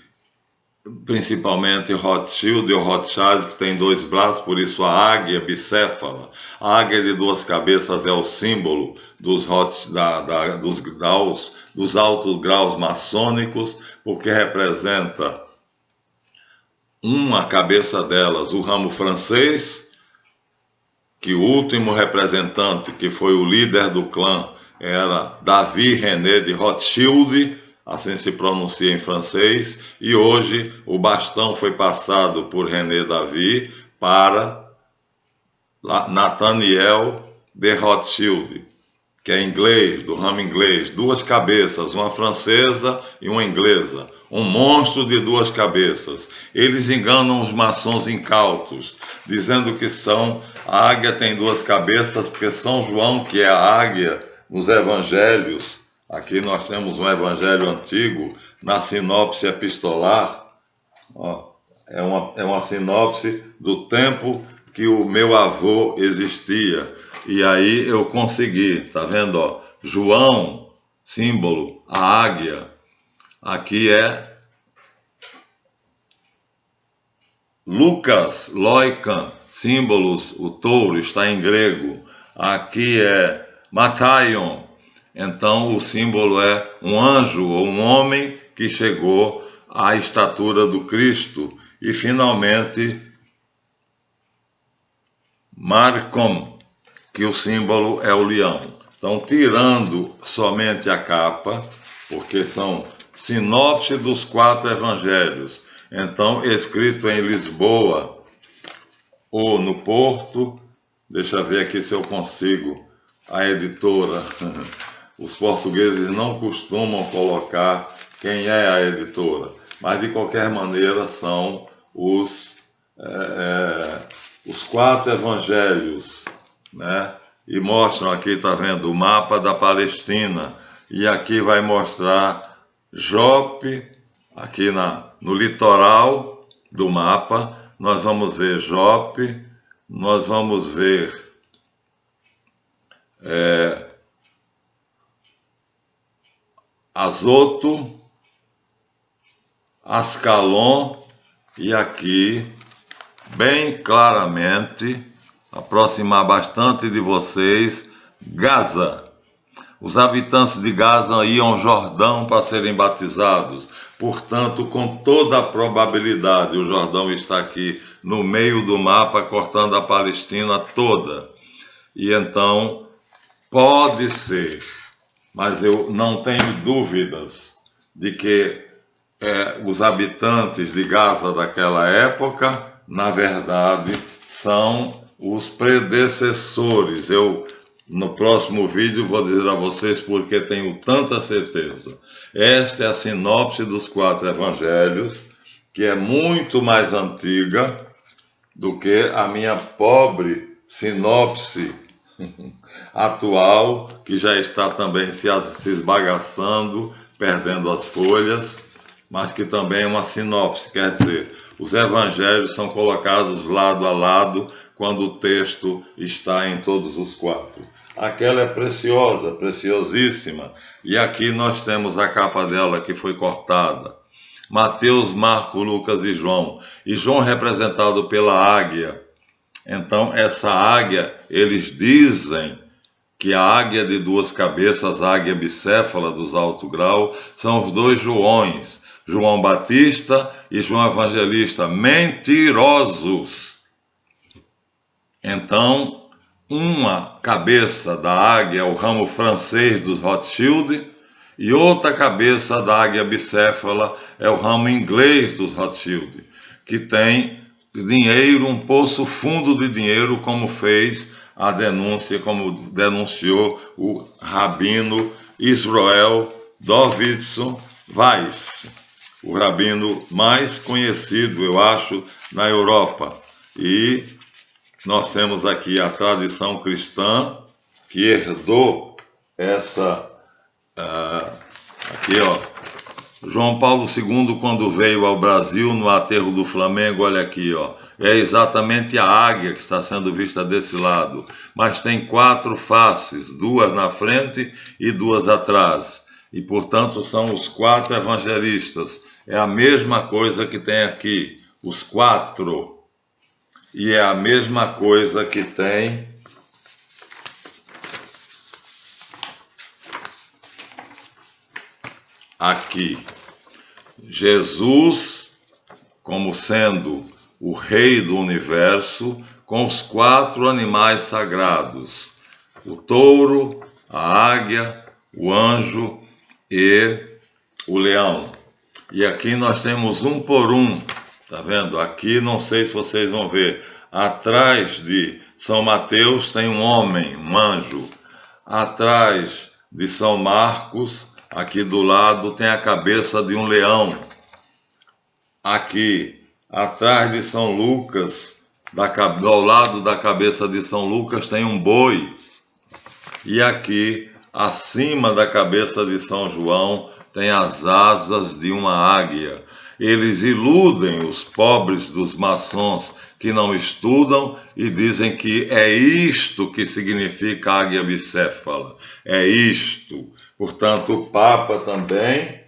principalmente Rothschild ou Rothschild, que tem dois braços, por isso a águia bicéfala. A águia de duas cabeças é o símbolo dos altos graus maçônicos, porque representa uma cabeça delas, o ramo francês, que o último representante, que foi o líder do clã, era David René de Rothschild, assim se pronuncia em francês, e hoje o bastão foi passado por René David para Nathaniel de Rothschild, que é inglês, do ramo inglês, duas cabeças, uma francesa e uma inglesa, um monstro de duas cabeças. Eles enganam os maçons incautos, dizendo que a águia tem duas cabeças, porque São João, que é a águia nos evangelhos, aqui nós temos um evangelho antigo, na sinopse epistolar, é uma sinopse do tempo que o meu avô existia. E aí eu consegui, tá vendo? Ó, João, símbolo, a águia. Aqui é Lucas, loikan, símbolos, o touro, está em grego. Aqui é Mataion. Então o símbolo é um anjo ou um homem que chegou à estatura do Cristo. E finalmente Marcom, que o símbolo é o leão. Então, tirando somente a capa, porque são sinopse dos 4 evangelhos, então, escrito em Lisboa ou no Porto, deixa eu ver aqui se eu consigo, a editora, os portugueses não costumam colocar quem é a editora, mas de qualquer maneira são os 4 evangelhos, né? E mostram aqui, tá vendo, o mapa da Palestina, e aqui vai mostrar Jope, aqui no litoral do mapa, nós vamos ver Jope, nós vamos ver Azoto, Ascalon, e aqui, bem claramente, aproximar bastante de vocês, Gaza. Os habitantes de Gaza iam ao Jordão para serem batizados. Portanto, com toda a probabilidade, o Jordão está aqui no meio do mapa, cortando a Palestina toda. E então, pode ser, mas eu não tenho dúvidas de que os habitantes de Gaza daquela época, na verdade, são os predecessores. Eu, no próximo vídeo, vou dizer a vocês porque tenho tanta certeza. Esta é a sinopse dos 4 evangelhos, que é muito mais antiga do que a minha pobre sinopse atual, que já está também se esbagaçando, perdendo as folhas, mas que também é uma sinopse, quer dizer, os evangelhos são colocados lado a lado quando o texto está em todos os 4. Aquela é preciosa, preciosíssima, e aqui nós temos a capa dela que foi cortada. Mateus, Marcos, Lucas e João representado pela águia. Então, essa águia, eles dizem que a águia de 2 cabeças, a águia bicéfala dos alto grau, são os 2 Joões, João Batista e João Evangelista, mentirosos. Então, uma cabeça da águia é o ramo francês dos Rothschild, e outra cabeça da águia bicéfala é o ramo inglês dos Rothschild, que tem dinheiro, um poço fundo de dinheiro, como fez a denúncia, como denunciou o rabino Israel Davidson Weiss, o rabino mais conhecido, eu acho, na Europa. E nós temos aqui a tradição cristã que herdou essa... aqui, ó, João Paulo II, quando veio ao Brasil, no aterro do Flamengo, olha aqui, ó, é exatamente a águia que está sendo vista desse lado, mas tem 4 faces, 2 na frente e 2 atrás, e portanto são os 4 evangelistas, é a mesma coisa que tem aqui, os 4, e é a mesma coisa que tem aqui. Jesus como sendo o rei do universo, com os 4 animais sagrados, o touro, a águia, o anjo e o leão. E aqui nós temos um por um, tá vendo? Aqui não sei se vocês vão ver, atrás de São Mateus tem um homem, um anjo. Atrás de São Marcos, aqui do lado, tem a cabeça de um leão. Aqui, atrás de São Lucas, ao lado da cabeça de São Lucas, tem um boi. E aqui, acima da cabeça de São João, tem as asas de uma águia. Eles iludem os pobres dos maçons que não estudam e dizem que é isto que significa águia bicéfala. É isto. Portanto, o Papa também,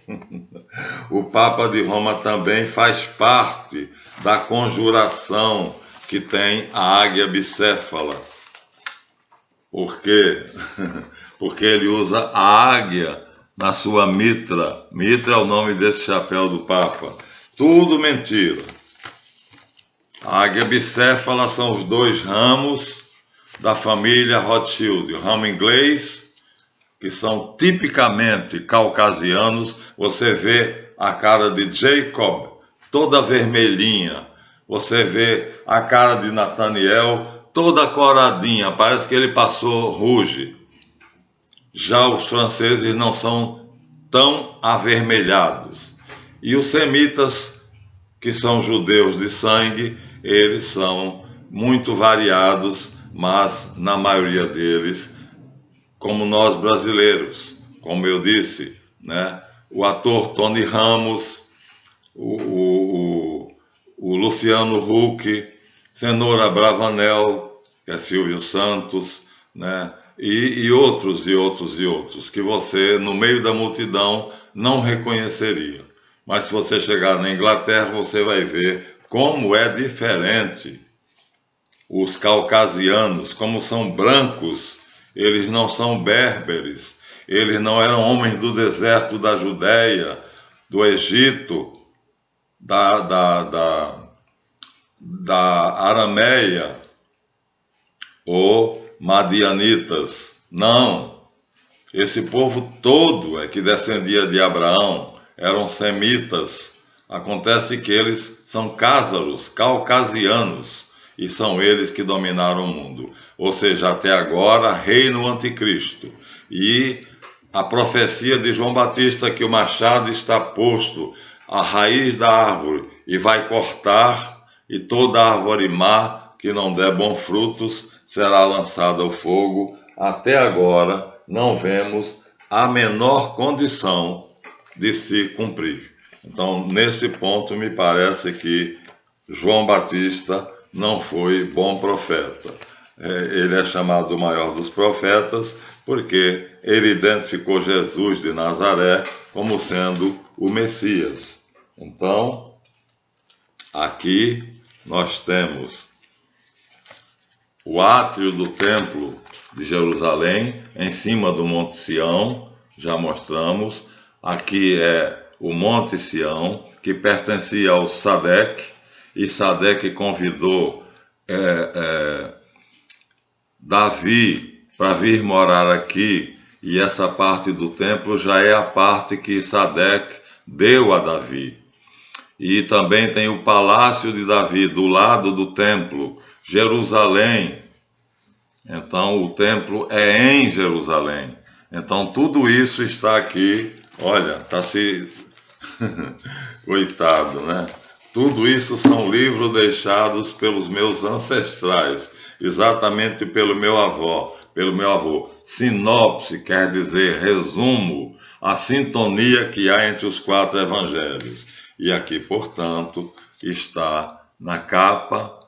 o Papa de Roma também faz parte da conjuração que tem a águia bicéfala. Por quê? Porque ele usa a águia na sua mitra. Mitra é o nome desse chapéu do Papa. Tudo mentira. A águia bicéfala são os 2 ramos da família Rothschild. O ramo inglês, que são tipicamente caucasianos. Você vê a cara de Jacob toda vermelhinha. Você vê a cara de Nathaniel toda coradinha. Parece que ele passou ruge. Já os franceses não são tão avermelhados. E os semitas, que são judeus de sangue, eles são muito variados, mas na maioria deles, como nós brasileiros, como eu disse, né? O ator Tony Ramos, o Luciano Huck, Cenoura Bravanel, que é Silvio Santos, né? E outros, que você, no meio da multidão, não reconheceria. Mas se você chegar na Inglaterra, você vai ver como é diferente. Os caucasianos, como são brancos, eles não são berberes, eles não eram homens do deserto da Judéia, do Egito, da Arameia, ou madianitas. Não, esse povo todo é que descendia de Abraão, eram semitas. Acontece que eles são cázaros, caucasianos. e são eles que dominaram o mundo. Ou seja, até agora reina o anticristo. E a profecia de João Batista que o machado está posto à raiz da árvore e vai cortar, e toda árvore má que não der bons frutos será lançada ao fogo. Até agora não vemos a menor condição de se cumprir. Então, nesse ponto, me parece que João Batista não foi bom profeta. Ele é chamado o maior dos profetas porque ele identificou Jesus de Nazaré como sendo o Messias. Então, aqui nós temos o átrio do templo de Jerusalém, em cima do Monte Sião, já mostramos. Aqui é o Monte Sião, que pertencia ao Sadeque, e Sadeque convidou Davi para vir morar aqui, e essa parte do templo já é a parte que Sadeque deu a Davi. E também tem o palácio de Davi do lado do templo, Jerusalém. Então o templo é em Jerusalém. Então tudo isso está aqui. Olha, está se... Coitado, né? Tudo isso são livros deixados pelos meus ancestrais, exatamente pelo meu avô. Sinopse quer dizer resumo, a sintonia que há entre os 4 evangelhos. E aqui, portanto, está na capa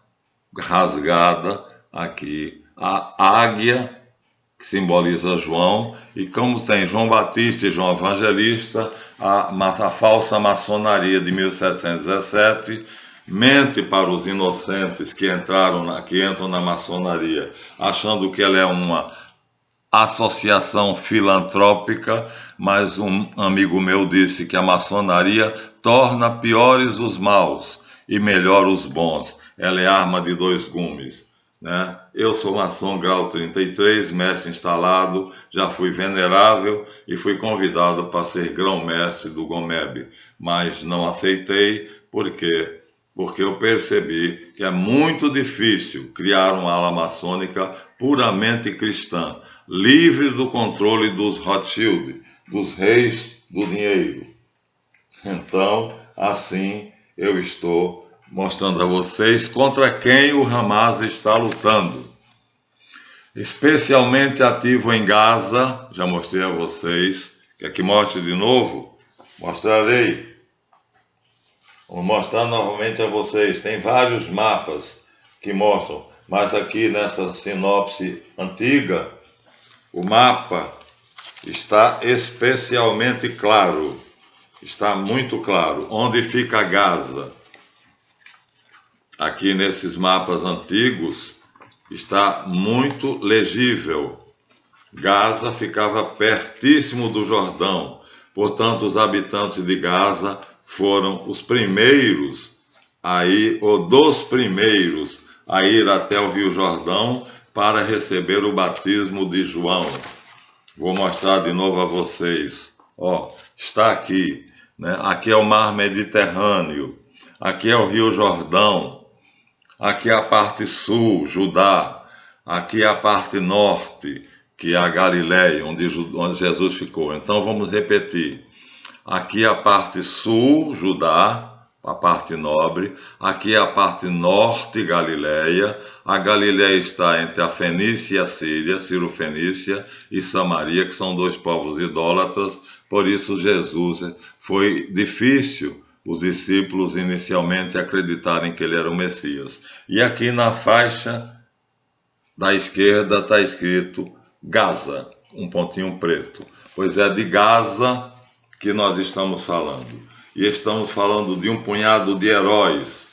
rasgada aqui a águia, que simboliza João, e como tem João Batista e João Evangelista, a falsa maçonaria de 1717 mente para os inocentes que entram na maçonaria, achando que ela é uma associação filantrópica, mas um amigo meu disse que a maçonaria torna piores os maus e melhor os bons. Ela é arma de 2 gumes. Né? Eu sou maçom grau 33, mestre instalado, já fui venerável e fui convidado para ser grão-mestre do GOMEB, mas não aceitei. Por quê? Porque eu percebi que é muito difícil criar uma ala maçônica puramente cristã, livre do controle dos Rothschild, dos reis do dinheiro. Então, assim, eu estou mostrando a vocês contra quem o Hamas está lutando. Especialmente ativo em Gaza, já mostrei a vocês. Quer que mostre de novo? Mostrarei. Vou mostrar novamente a vocês. Tem vários mapas que mostram, mas aqui nessa sinopse antiga, o mapa está especialmente claro. Está muito claro. Onde fica Gaza? Aqui nesses mapas antigos está muito legível. Gaza ficava pertíssimo do Jordão, portanto os habitantes de Gaza foram os primeiros a ir, ou dos primeiros a ir até o Rio Jordão para receber o batismo de João. Vou mostrar de novo a vocês. Ó, está aqui, né? Aqui é o Mar Mediterrâneo, aqui é o Rio Jordão. Aqui é a parte sul, Judá. Aqui é a parte norte, que é a Galileia, onde Jesus ficou. Então vamos repetir. Aqui é a parte sul, Judá, a parte nobre. Aqui é a parte norte, Galileia. A Galileia está entre a Fenícia e a Síria, Ciro-Fenícia e Samaria, que são 2 povos idólatras. Por isso Jesus foi difícil os discípulos inicialmente acreditarem que ele era o Messias. E aqui na faixa da esquerda está escrito Gaza, um pontinho preto. Pois é de Gaza que nós estamos falando. E estamos falando de um punhado de heróis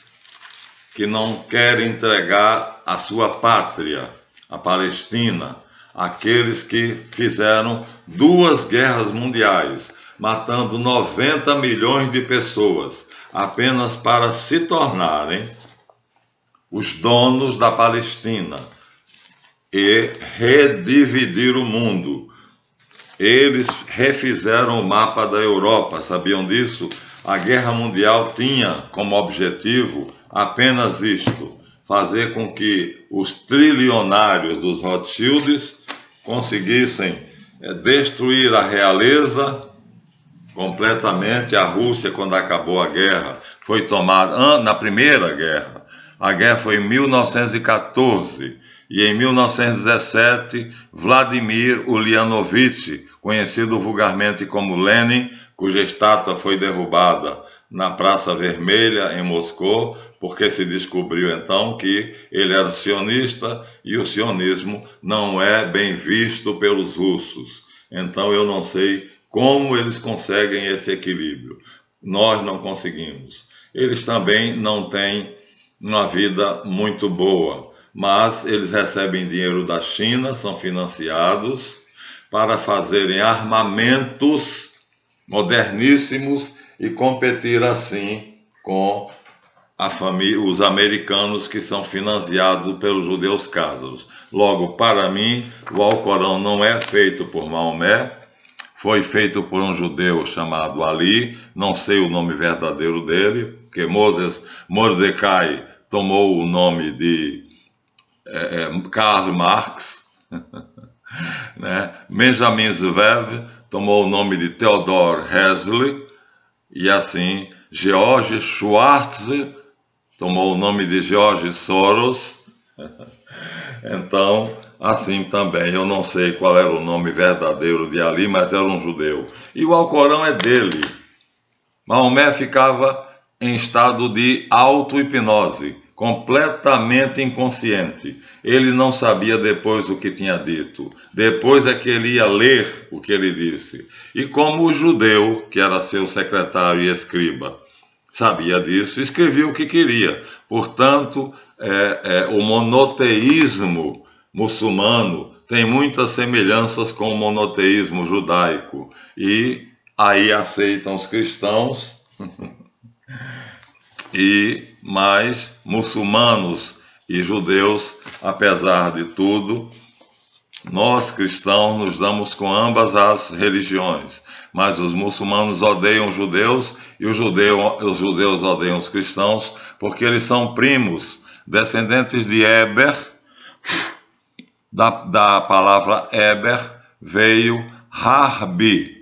que não querem entregar a sua pátria, a Palestina, aqueles que fizeram 2 guerras mundiais, matando 90 milhões de pessoas, apenas para se tornarem os donos da Palestina e redividir o mundo. Eles refizeram o mapa da Europa, sabiam disso? A Guerra Mundial tinha como objetivo apenas isto: fazer com que os trilionários dos Rothschilds conseguissem destruir a realeza completamente. A Rússia, quando acabou a guerra, foi tomada na Primeira Guerra. A guerra foi em 1914 e em 1917, Vladimir Ulyanovich, conhecido vulgarmente como Lenin, cuja estátua foi derrubada na Praça Vermelha, em Moscou, porque se descobriu então que ele era sionista e o sionismo não é bem visto pelos russos. Então eu não sei como eles conseguem esse equilíbrio. Nós não conseguimos. Eles também não têm uma vida muito boa, mas eles recebem dinheiro da China, são financiados para fazerem armamentos moderníssimos e competir assim com os americanos, que são financiados pelos judeus cásaros. Logo, para mim, o Alcorão não é feito por Maomé, foi feito por um judeu chamado Ali, não sei o nome verdadeiro dele, porque Mordecai tomou o nome de Karl Marx, né? Benjamin Zvev tomou o nome de Theodor Herzl, e assim George Schwartz tomou o nome de George Soros. Então, assim também, eu não sei qual era o nome verdadeiro de Ali, mas era um judeu. E o Alcorão é dele. Maomé ficava em estado de auto-hipnose, completamente inconsciente. Ele não sabia depois o que tinha dito. Depois é que ele ia ler o que ele disse. E como o judeu, que era seu secretário e escriba, sabia disso, escrevia o que queria. Portanto, o monoteísmo muçulmano tem muitas semelhanças com o monoteísmo judaico. E aí aceitam os cristãos, mas muçulmanos e judeus, apesar de tudo, nós cristãos nos damos com ambas as religiões, mas os muçulmanos odeiam os judeus e os judeus odeiam os cristãos, porque eles são primos, descendentes de Eber. Da palavra Eber veio Harbi,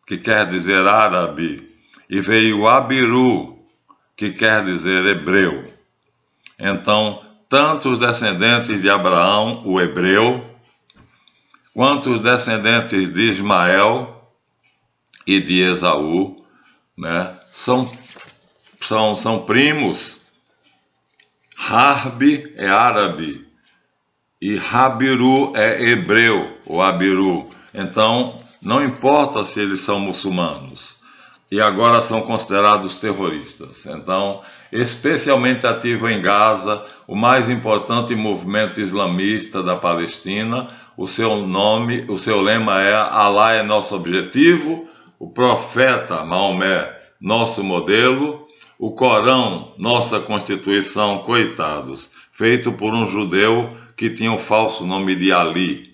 que quer dizer árabe, e veio Abiru, que quer dizer hebreu. Então, tanto os descendentes de Abraão, o hebreu, quanto os descendentes de Ismael e de Esaú, né, são primos. Harbi é árabe e Habiru é hebreu, ou Abiru. Então, não importa se eles são muçulmanos, e agora são considerados terroristas. Então, especialmente ativo em Gaza, o mais importante movimento islamista da Palestina, o seu lema é: Alá é nosso objetivo, o profeta Maomé, nosso modelo, o Corão, nossa Constituição, coitados, feito por um judeu que tinha o falso nome de Ali.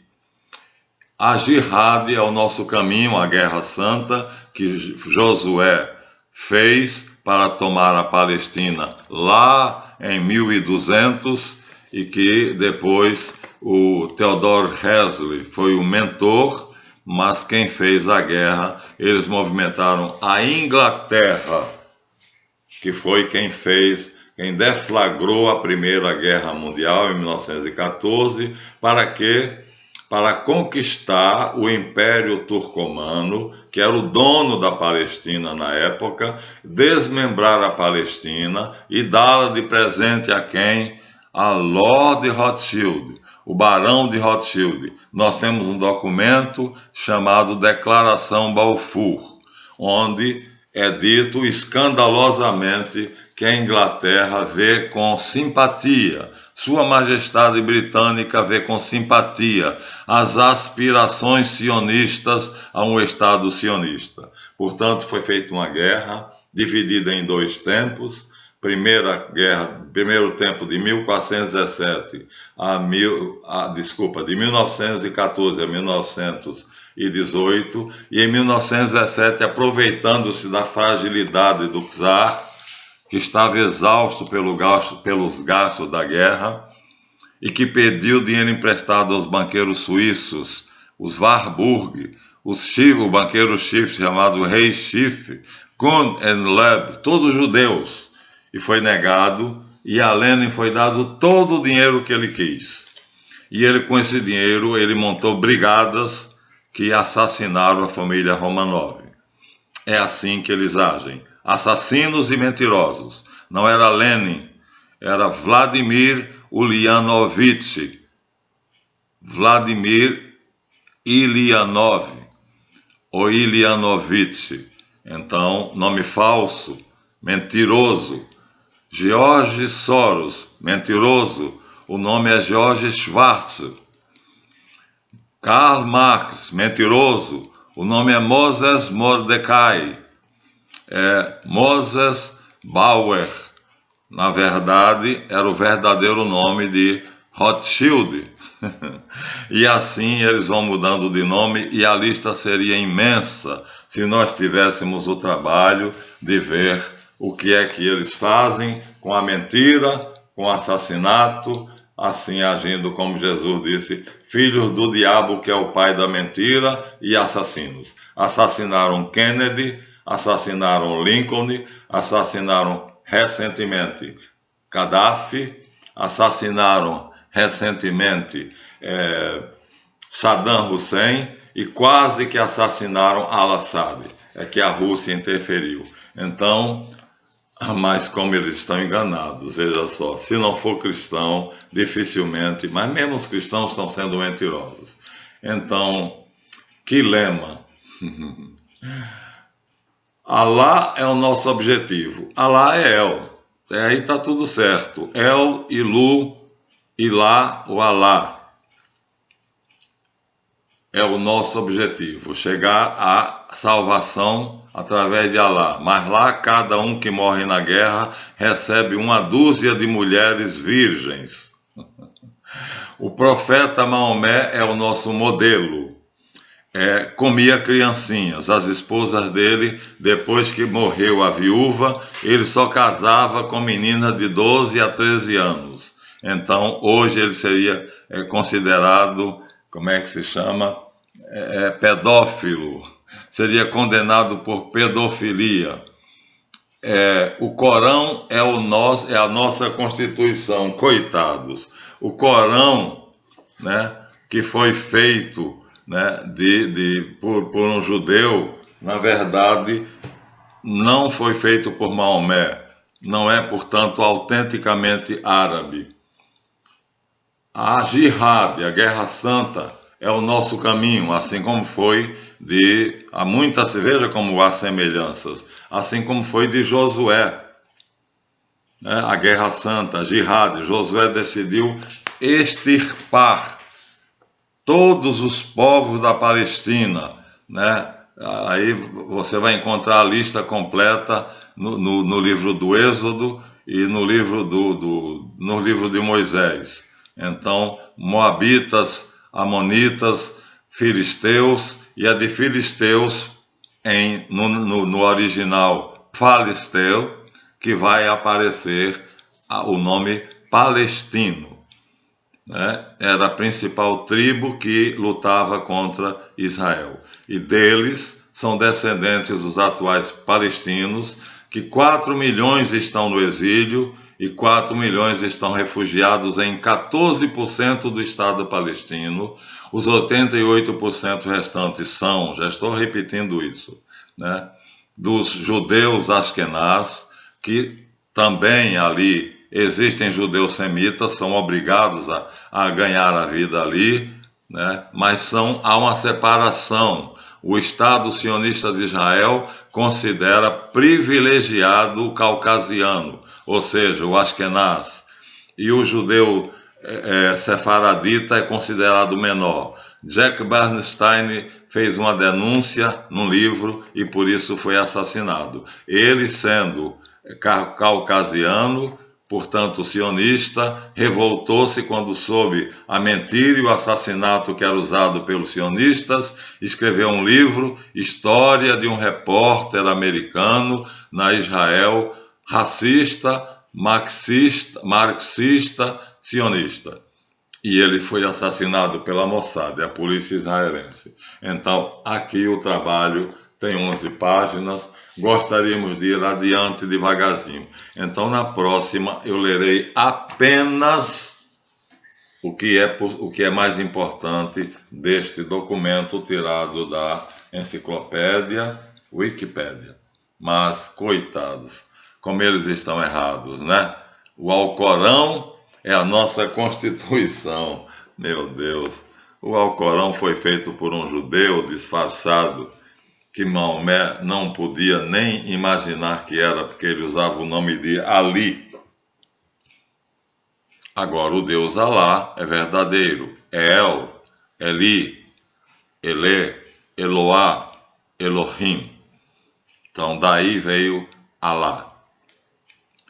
A Jihad é o nosso caminho, a Guerra Santa, que Josué fez para tomar a Palestina lá em 1200, e que depois o Theodor Herzl foi o mentor, mas quem fez a guerra, eles movimentaram a Inglaterra, que foi quem deflagrou a Primeira Guerra Mundial em 1914, para quê? Para conquistar o Império Turcomano, que era o dono da Palestina na época, desmembrar a Palestina e dá-la de presente a quem? A Lord Rothschild, o Barão de Rothschild. Nós temos um documento chamado Declaração Balfour, onde é dito escandalosamente que a Inglaterra vê com simpatia, Sua Majestade Britânica vê com simpatia as aspirações sionistas a um Estado sionista. Portanto, foi feita uma guerra dividida em dois tempos. Primeiro tempo de 1417 de 1914 a 1918, e em 1917, aproveitando-se da fragilidade do czar, que estava exausto pelos gastos da guerra e que pediu dinheiro emprestado aos banqueiros suíços, os Warburg, o banqueiro Schiff, chamado Rei Schiff, Kuhn e Loeb, todos judeus, e foi negado, e a Lenin foi dado todo o dinheiro que ele quis. E ele, com esse dinheiro, ele montou brigadas que assassinaram a família Romanov. É assim que eles agem, assassinos e mentirosos. Não era Lenin, era Vladimir Ulyanovich, Vladimir Ilyanov, ou Ilyanovich. Então, nome falso, mentiroso. George Soros, mentiroso. O nome é George Schwartz. Karl Marx, mentiroso. O nome é Moses Mordecai. Moses Bauer. Na verdade, era o verdadeiro nome de Rothschild. E assim eles vão mudando de nome e a lista seria imensa se nós tivéssemos o trabalho de ver o que é que eles fazem com a mentira, com o assassinato, assim agindo como Jesus disse, filhos do diabo que é o pai da mentira e assassinos. Assassinaram Kennedy, assassinaram Lincoln, assassinaram recentemente Gaddafi, assassinaram recentemente Saddam Hussein e quase que assassinaram Al-Assad. É que a Rússia interferiu. Então, mas como eles estão enganados, veja só, se não for cristão, dificilmente, mas mesmo os cristãos estão sendo mentirosos. Então, que lema! Alá é o nosso objetivo. Alá é El. Aí está tudo certo. El, Ilu, Ilá, o Alá. É o nosso objetivo, chegar à salvação através de Alá. Mas lá cada um que morre na guerra recebe uma dúzia de mulheres virgens. O profeta Maomé é o nosso modelo. Comia criancinhas. As esposas dele, depois que morreu a viúva, ele só casava com meninas de 12 a 13 anos. Então, hoje ele seria considerado, como é que se chama? Pedófilo. Seria condenado por pedofilia. O Corão é a nossa Constituição, coitados. O Corão, né, que foi feito, né, por um judeu, na verdade, não foi feito por Maomé. Não é, portanto, autenticamente árabe. A Jihad, a Guerra Santa, é o nosso caminho, assim como foi há muitas, veja como há semelhanças, assim como foi de Josué, né? A Guerra Santa, a Jihad, Josué decidiu extirpar todos os povos da Palestina, né? Aí você vai encontrar a lista completa no livro do Êxodo e no livro de Moisés. Então, Moabitas, Amonitas, Filisteus, e a de Filisteus no original Falisteu, que vai aparecer o nome palestino, né? Era a principal tribo que lutava contra Israel. E deles são descendentes os atuais palestinos, que 4 milhões estão no exílio e 4 milhões estão refugiados em 14% do Estado palestino. Os 88% restantes são, já estou repetindo isso, né, dos judeus askenaz, que também ali existem judeus semitas, são obrigados a ganhar a vida ali, né, mas há uma separação. O Estado sionista de Israel considera privilegiado o caucasiano, ou seja, o askenaz, e o judeu sefaradita é considerado menor. Jack Bernstein fez uma denúncia num livro e por isso foi assassinado. Ele, sendo caucasiano, portanto sionista, revoltou-se quando soube a mentira e o assassinato que era usado pelos sionistas, escreveu um livro, História de um Repórter Americano na Israel racista, marxista, sionista. E ele foi assassinado pela Mossad, a polícia israelense. Então, aqui o trabalho tem 11 páginas, gostaríamos de ir adiante devagarzinho. Então, na próxima, eu lerei apenas o que é mais importante deste documento tirado da enciclopédia Wikipédia. Mas, coitados, como eles estão errados, né? O Alcorão é a nossa Constituição. Meu Deus, o Alcorão foi feito por um judeu disfarçado que Maomé não podia nem imaginar que era, porque ele usava o nome de Ali. Agora, o Deus Alá é verdadeiro, é El, Eli, Elê, Eloá, Elohim. Então, daí veio Alá.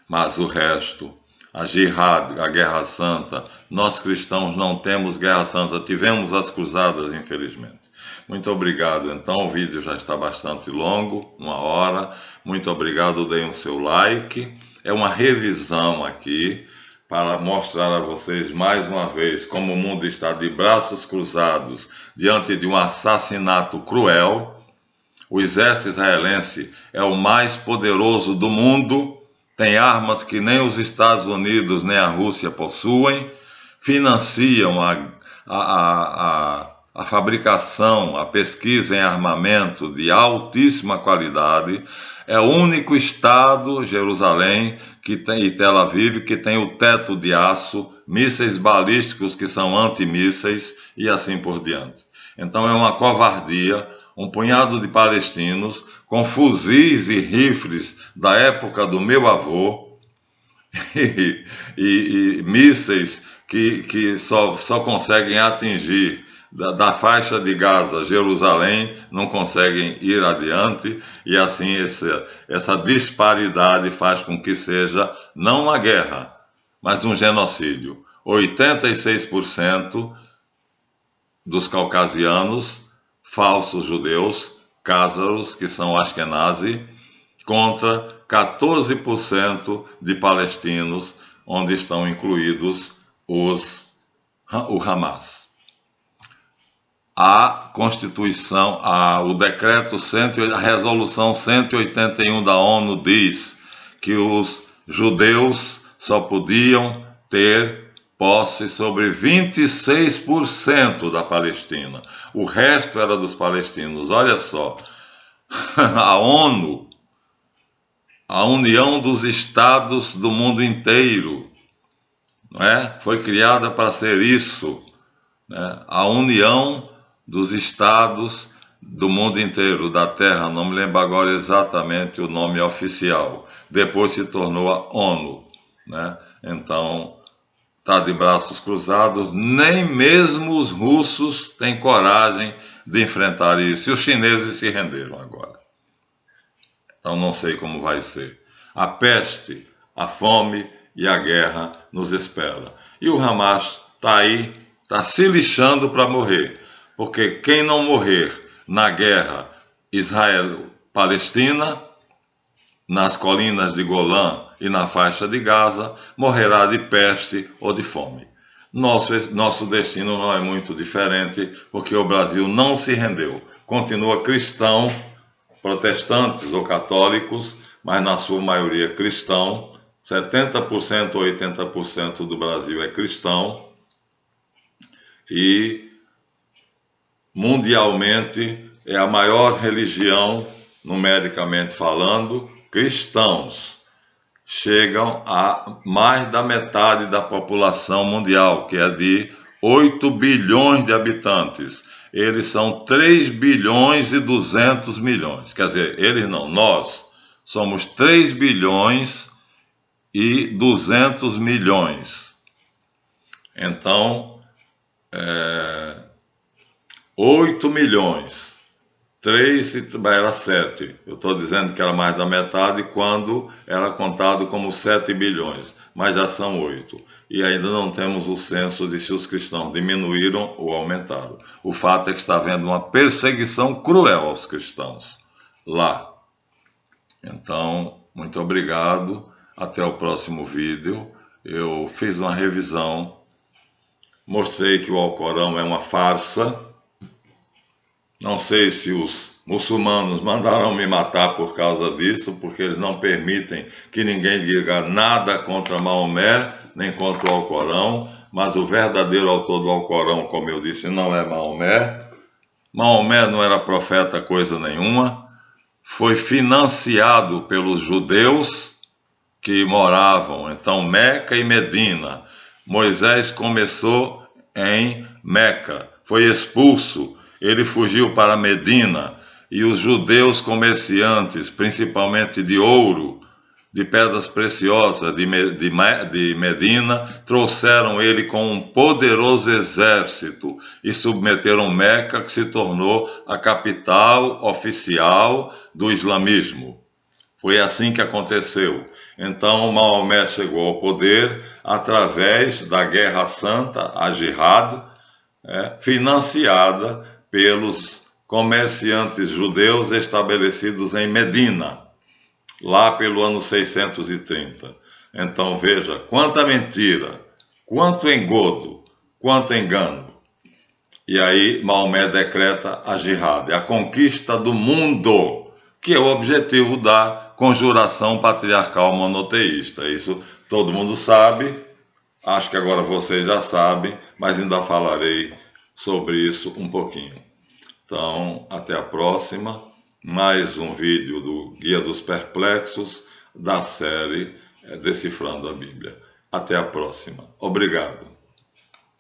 Mas o resto, a Jihad, a Guerra Santa, nós cristãos não temos Guerra Santa, tivemos as cruzadas, infelizmente. Muito obrigado. Então, o vídeo já está bastante longo, 1 hora. Muito obrigado, deem o seu like. É uma revisão aqui, para mostrar a vocês mais uma vez como o mundo está de braços cruzados diante de um assassinato cruel. O exército israelense é o mais poderoso do mundo, tem armas que nem os Estados Unidos nem a Rússia possuem, financiam a fabricação, a pesquisa em armamento de altíssima qualidade. É o único estado, Jerusalém, e Tel Aviv, que tem o teto de aço, mísseis balísticos que são antimísseis e assim por diante. Então é uma covardia, um punhado de palestinos com fuzis e rifles da época do meu avô e mísseis que só conseguem atingir da faixa de Gaza, Jerusalém, não conseguem ir adiante, e assim essa disparidade faz com que seja não uma guerra, mas um genocídio. 86% dos caucasianos, falsos judeus, cázaros, que são Ashkenazi, contra 14% de palestinos, onde estão incluídos o Hamas. A Constituição, o decreto, a resolução 181 da ONU diz que os judeus só podiam ter posse sobre 26% da Palestina. O resto era dos palestinos. Olha só, a ONU, a União dos Estados do mundo inteiro, não é? Foi criada para ser isso, né? A União dos Estados do mundo inteiro, da Terra, não me lembro agora exatamente o nome oficial. Depois se tornou a ONU, né? Então, está de braços cruzados, nem mesmo os russos têm coragem de enfrentar isso. E os chineses se renderam agora. Então, não sei como vai ser. A peste, a fome e a guerra nos espera. E o Hamas está aí, está se lixando para morrer. Porque quem não morrer na guerra Israel-Palestina, nas colinas de Golã e na faixa de Gaza, morrerá de peste ou de fome. Nosso destino não é muito diferente, porque o Brasil não se rendeu. Continua cristão, protestantes ou católicos, mas na sua maioria cristão. 70% ou 80% do Brasil é cristão. E mundialmente é a maior religião, numericamente falando, cristãos. Chegam a mais da metade da população mundial, que é de 8 bilhões de habitantes. Eles são 3 bilhões e 200 milhões. Quer dizer, eles não, nós somos 3 bilhões e 200 milhões. Então, 8 milhões, 3 era 7. Eu estou dizendo que era mais da metade quando era contado como 7 bilhões, mas já são 8. E ainda não temos o censo de se os cristãos diminuíram ou aumentaram. O fato é que está havendo uma perseguição cruel aos cristãos lá. Então, Muito obrigado. Até o próximo vídeo. Eu fiz uma revisão, mostrei que o Alcorão é uma farsa. Não sei se os muçulmanos mandaram me matar por causa disso, porque eles não permitem que ninguém diga nada contra Maomé, nem contra o Alcorão, mas o verdadeiro autor do Alcorão, como eu disse, não é Maomé. Maomé não era profeta coisa nenhuma, foi financiado pelos judeus que moravam, então, Meca e Medina. Moisés começou em Meca, foi expulso, ele fugiu para Medina, e os judeus comerciantes, principalmente de ouro, de pedras preciosas de Medina, trouxeram ele com um poderoso exército e submeteram Meca, que se tornou a capital oficial do islamismo. Foi assim que aconteceu. Então Maomé chegou ao poder através da Guerra Santa, a Jihad, financiada pelos comerciantes judeus estabelecidos em Medina, lá pelo ano 630. Então veja, quanta mentira, quanto engodo, quanto engano. E aí Maomé decreta a Jihad, a conquista do mundo, que é o objetivo da conjuração patriarcal monoteísta. Isso todo mundo sabe, acho que agora vocês já sabem, mas ainda falarei sobre isso um pouquinho. Então, até a próxima. Mais um vídeo do Guia dos Perplexos, da série Decifrando a Bíblia. Até a próxima. Obrigado.